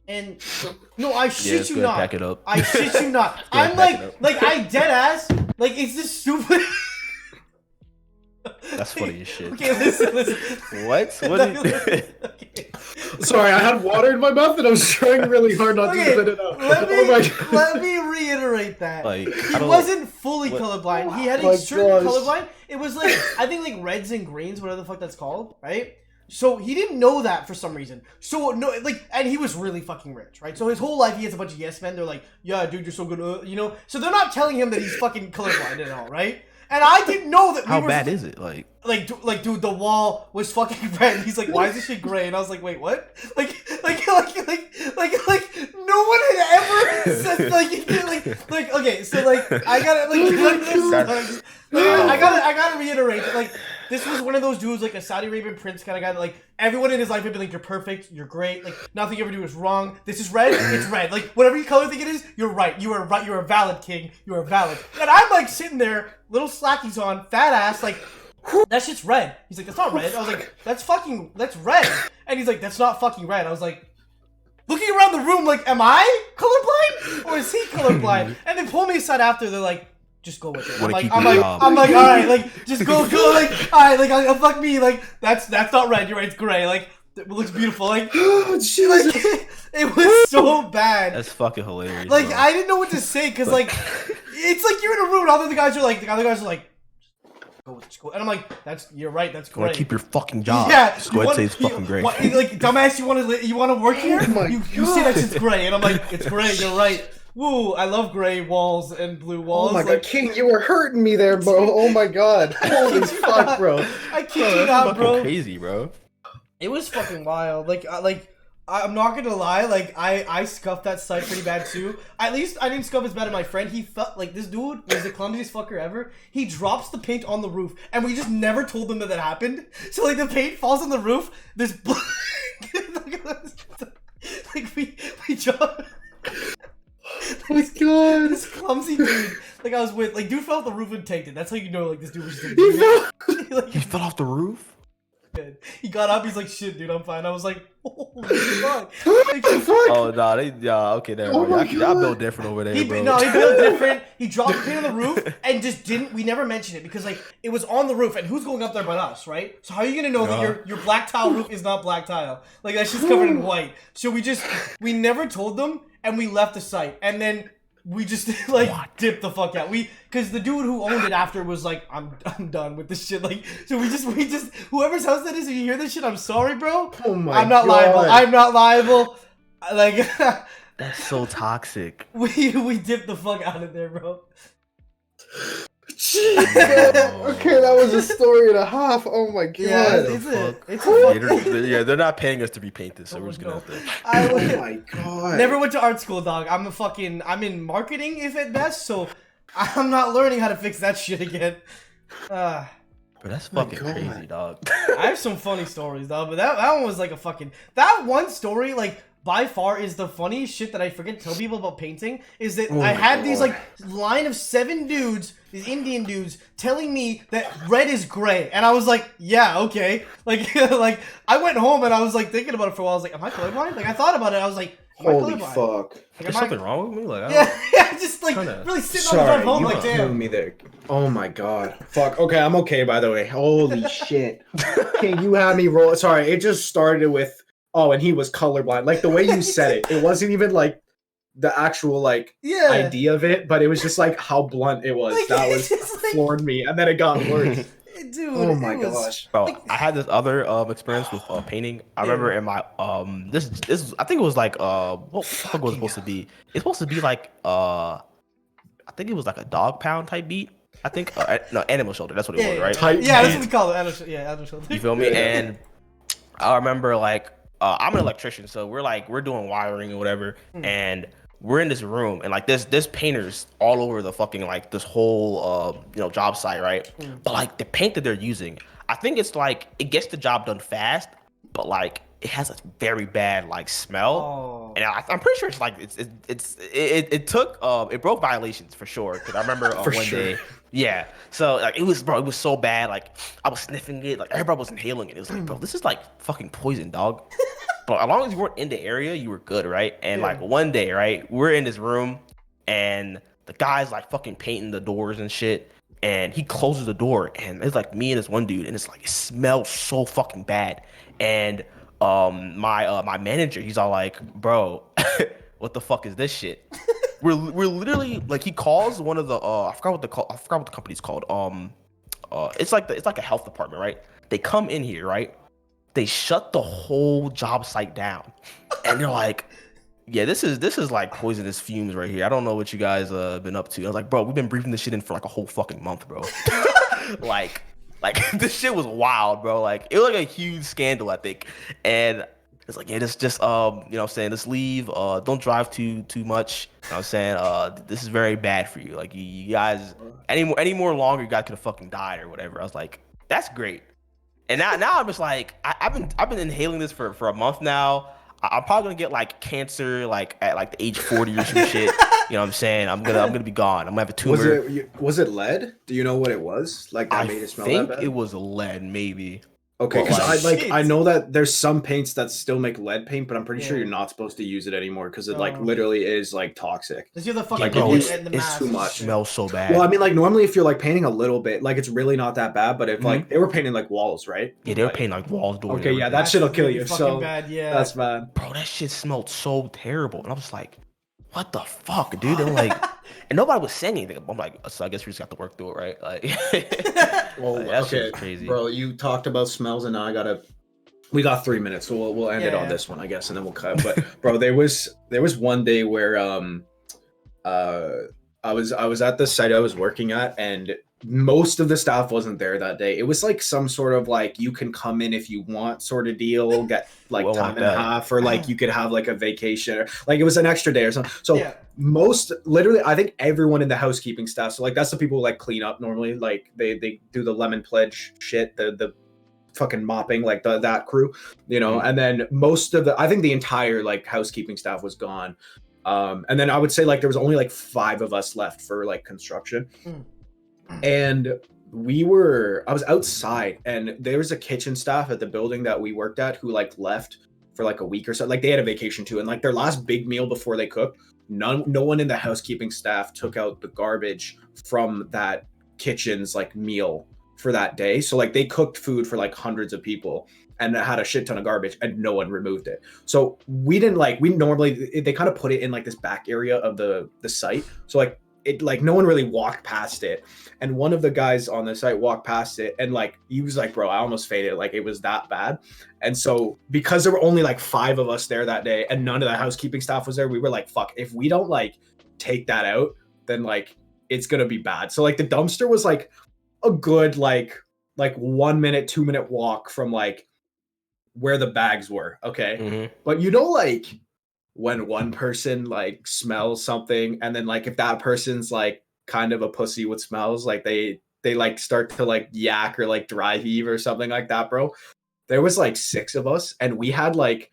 And, no, I shit you not. Back it up. I shit you not. I'm like, I dead ass, like, it's this stupid... That's funny as shit. Okay, listen. What? Okay. Sorry, I had water in my mouth and I was trying really hard not to spit it out. Let me reiterate that. Like, he wasn't fully colorblind. He had a certain colorblind. It was like, I think like reds and greens, whatever the fuck that's called, right? So he didn't know that for some reason. So no, like, and he was really fucking rich, right? So his whole life he has a bunch of yes men. They're like, yeah, dude, you're so good, you know. So they're not telling him that he's fucking colorblind at all, right? And I didn't know that. How bad is it? Like, dude, the wall was fucking red. He's like, why is this shit gray? And I was like, wait, what? Like, no one had ever said like, okay, so like, I gotta I gotta reiterate that, like, this was one of those dudes, like a Saudi Arabian prince kind of guy that, like, everyone in his life would be like, you're perfect, you're great, like, nothing you ever do is wrong. This is red, it's red. Like, whatever you color think it is, you're right. You are right. You're a valid king. You are valid. And I'm like sitting there, little slackies on, fat ass, like, that shit's red. He's like, that's not red. I was like, that's red. And he's like, that's not fucking red. I was like, looking around the room, like, am I colorblind or is he colorblind? And they pull me aside after. They're like, just go with it. I'm like, all right, like, just go, like, all right, like, fuck me, like, that's not red. You're right, it's gray. Like, it looks beautiful. Like, like it was so bad. That's fucking hilarious. Like, bro. I didn't know what to say because, like, it's like you're in a room and all the other guys are like, go with it. And I'm like, you're right, that's great. You want to keep your fucking job. Yeah. Just go ahead and say it's fucking great. Like, dumbass, you want to work here? You say that shit's gray. And I'm like, it's gray, you're right. Woo, I love gray walls and blue walls. Oh my god, King, you were hurting me there, bro. Oh my god. Holy fuck, bro. I kid you not, bro. Crazy, bro. It was fucking wild. Like, I'm not gonna lie, like, I scuffed that site pretty bad too. At least I didn't scuff as bad as my friend. He felt like this dude was the clumsiest fucker ever. He drops the paint on the roof, and we just never told them that happened. So, like, the paint falls on the roof. This like, we dropped. Oh my god. This clumsy dude, like, I was with, like, dude fell off the roof and tanked it. That's how you know, like, this dude was just like, he fell off the roof? He got up, he's like, shit, dude, I'm fine. I was like, holy fuck. Oh, no, okay, there. Y'all built different over there, bro. No, he built different. He dropped the paint on the roof and just we never mentioned it because, like, it was on the roof and who's going up there but us, right? So how are you going to know that your black tile roof is not black tile? Like, that shit's covered in white. So we never told them and we left the site. And then we just, like, dipped the fuck out. Because the dude who owned it after was like, I'm done with this shit. Like, so we just, whoever's house that is, if you hear this shit, I'm sorry, bro. Oh my I'm not liable. I'm not liable. Like, That's so toxic. We dipped the fuck out of there, bro. Okay, that was a story and a half. Oh my god. Yeah, it's a Yeah, they're not paying us to repaint this, so we're just gonna have to. Oh my god. Never went to art school, dog. I'm in marketing, if at best, so I'm not learning how to fix that shit again. But that's fucking crazy, dog. I have some funny stories, dog, but that one was like a fucking... That one story, like, by far is the funniest shit that I forget to tell people about painting, is that I had these, like, line of 7 dudes, these Indian dudes, telling me that red is gray. And I was like, yeah, okay. Like, like, I went home and I was, like, thinking about it for a while. I was like, am I colorblind? Like, I thought about it. I was like, holy fuck. Like, there's something wrong with me? Like, yeah, just, like, really sitting on the drive home, like, damn. Me there. Oh my god. Fuck. Okay, I'm okay, by the way. Holy shit. Okay, you had me roll. Sorry, it just started with, oh, and he was colorblind. Like, the way you said it, it wasn't even, like, the actual, like, idea of it, but it was just, like, how blunt it was. Like, that was floored me, and then it got worse. Dude, oh my gosh, bro! I had this other experience with painting. I remember in my this I think it was like what the fuck was it supposed to be? It's supposed to be like I think it was like a dog pound type beat. I think no, animal shoulder. That's what it was, right? Yeah, that's what we call it. Animal shoulder. You feel me? And I remember like I'm an electrician, so we're doing wiring or whatever, and we're in this room, and like there's painters all over the fucking like this whole job site, right? But like the paint that they're using, I think it's like it gets the job done fast, but like it has a very bad like smell, and I'm pretty sure it's like it broke violations for sure. Because I remember one day, yeah. So like it was so bad. Like I was sniffing it, like everybody was inhaling it. It was like, bro, this is like fucking poison, dog. But as long as you weren't in the area, you were good, right? And like one day, right, we're in this room and the guy's like fucking painting the doors and shit. And he closes the door and it's like me and this one dude, and it's like it smells so fucking bad. And my manager, he's all like, bro, what the fuck is this shit? we're literally like, he calls one of the I forgot what the company's called. It's like a health department, right? They come in here, right? They shut the whole job site down, and they're like, "Yeah, this is like poisonous fumes right here. I don't know what you guys been up to." I was like, "Bro, we've been breathing this shit in for like a whole fucking month, bro." like this shit was wild, bro. Like it was like a huge scandal, I think. And it's like, yeah, just you know what I'm saying, just leave. Don't drive too much. You know what I'm saying? This is very bad for you. Like you guys, any more longer, you guys could have fucking died or whatever. I was like, that's great. And now I'm just like, I've been inhaling this for a month now. I'm probably gonna get like cancer like at like the age 40 or some shit. You know what I'm saying? I'm gonna be gone. I'm gonna have a tumor. Was it lead? Do you know what it was? Like that made it smell that bad? I think it was lead, maybe. Okay, because I know that there's some paints that still make lead paint, but I'm pretty sure you're not supposed to use it anymore because it like literally is like toxic. It's the fucking it's too much. It smells so bad. Well, I mean, like normally if you're like painting a little bit, like it's really not that bad. But if like they were painting like walls, right? Yeah, they were painting like walls, doors. Okay, yeah, that shit'll kill you. So bad, yeah. That's bad, bro. That shit smelled so terrible, and I was like, what the fuck, dude? And like, and nobody was saying anything. I'm like, so I guess we just got to work through it, right? Like, well, that shit was crazy, bro. You talked about smells, and now we got 3 minutes, so we'll end it on this one, I guess, and then we'll cut. But bro, there was one day where I was at the site I was working at, and most of the staff wasn't there that day. It was like some sort of like you can come in if you want sort of deal, get like time and a half, or like you could have like a vacation, or like it was an extra day or something. So literally, I think everyone in the housekeeping staff, so like that's the people who like clean up normally, like they do the lemon pledge shit, the fucking mopping, like that crew, you know. And then I think the entire like housekeeping staff was gone. And then I would say like there was only like 5 of us left for like construction. And I was outside, and there was a kitchen staff at the building that we worked at who like left for like a week or so. Like they had a vacation too, and like their last big meal before they cooked, no one in the housekeeping staff took out the garbage from that kitchen's like meal for that day. So like they cooked food for like hundreds of people and had a shit ton of garbage, and no one removed it. So we normally, they kind of put it in like this back area of the site. So like it like no one really walked past it, and one of the guys on the site walked past it, and like he was like, bro, I almost faded, like it was that bad. And so because there were only like 5 of us there that day and none of the housekeeping staff was there, we were like, fuck, if we don't like take that out, then like it's gonna be bad. So like the dumpster was like a good like 1 minute, 2 minute walk from like where the bags were. Okay. But you know, like when one person like smells something, and then like if that person's like kind of a pussy with smells, like they like start to like yak or like dry heave or something like that, bro. There was like 6 of us, and we had like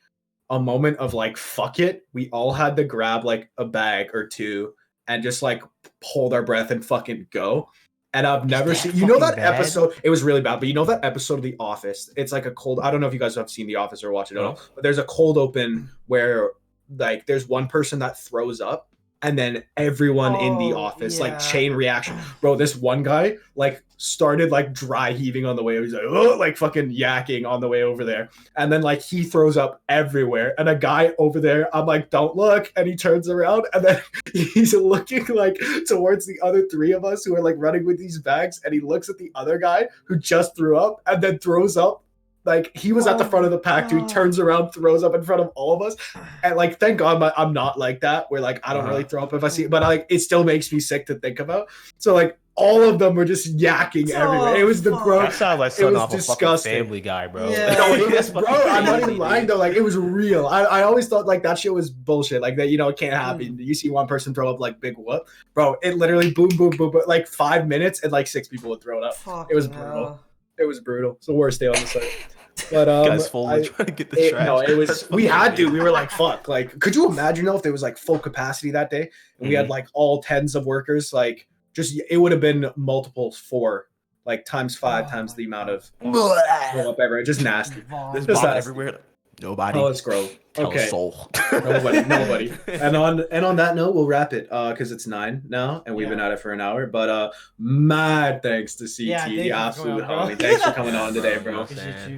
a moment of like, fuck it. We all had to grab like a bag or 2 and just like hold our breath and fucking go. And I've never seen, you know, that episode, it was really bad, but you know that episode of The Office, it's like a cold, I don't know if you guys have seen The Office or watch it at all, but there's a cold open where like there's one person that throws up, and then everyone in the office like chain reaction. Bro, this one guy like started like dry heaving on the way. He's like, oh, like fucking yakking on the way over there. And then like he throws up everywhere. And a guy over there, I'm like, don't look. And he turns around, and then he's looking like towards the other 3 of us who are like running with these bags. And he looks at the other guy who just threw up and then throws up. Like he was at the front of the pack too. He turns around, throws up in front of all of us, and like thank God I'm not like that. Where like I don't really throw up if I see it, but like it still makes me sick to think about. So like all of them were just yakking everywhere. It was the gross. That sounds like something off a fucking Family Guy, bro. Yeah. No, it was, bro, I'm not even lying though. Like it was real. I always thought like that shit was bullshit. Like that, you know, it can't happen. You see one person throw up like big whoop, bro. It literally boom, boom, boom, boom. Like 5 minutes, and like 6 people would throw it up. It was brutal. It was brutal. It's the worst day on the site. But guys fully trying to get the trash. No, it was. We had to. We were like, fuck. Like, could you imagine though if there was like full capacity that day and we had like all 10s of workers? Like, just it would have been multiples 4, like times 5 times the amount of throw up ever. Just nasty. There's just everywhere. Nobody. Oh, it's gross. Okay. Soul. Nobody. And on that note, we'll wrap it because it's 9 now, and we've been at it for an hour. But mad thanks to CT, the absolute homie. Thanks for coming on today, bro.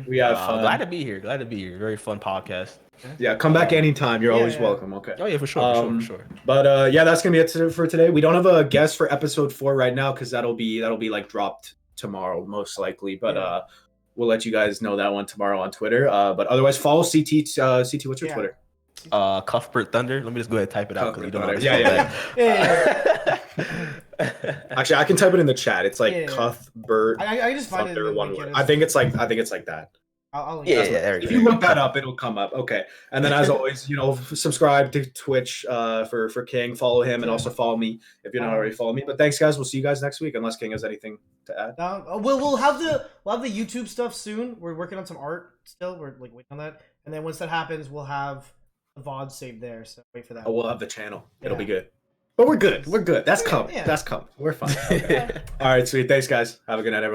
We have fun. Glad to be here. Very fun podcast. Yeah, come back anytime. You're always welcome. Okay. Oh yeah, for sure. But yeah, that's gonna be it for today. We don't have a guest for episode 4 right now because that'll be like dropped tomorrow most likely. But we'll let you guys know that one tomorrow on Twitter. But otherwise, follow CT. CT, what's your Twitter? Cuthbert Thunder. Let me just go ahead and type it out because you don't know. Yeah. Actually, I can type it in the chat. It's like Cuthbert. I just find Thunder, it one word. I think it's like that. There if you look that up, it'll come up. Okay. And then as always, you know, subscribe to Twitch for King. Follow him and also follow me if you're not already following me. But thanks, guys. We'll see you guys next week unless King has anything to add. We'll have the YouTube stuff soon. We're working on some art still. We're like waiting on that. And then once that happens, we'll have the VOD saved there. So wait for that. Oh, we'll have the channel. It'll be good. But we're good. That's coming. That's coming. We're fine. Okay. All right, sweet. Thanks, guys. Have a good night, everyone.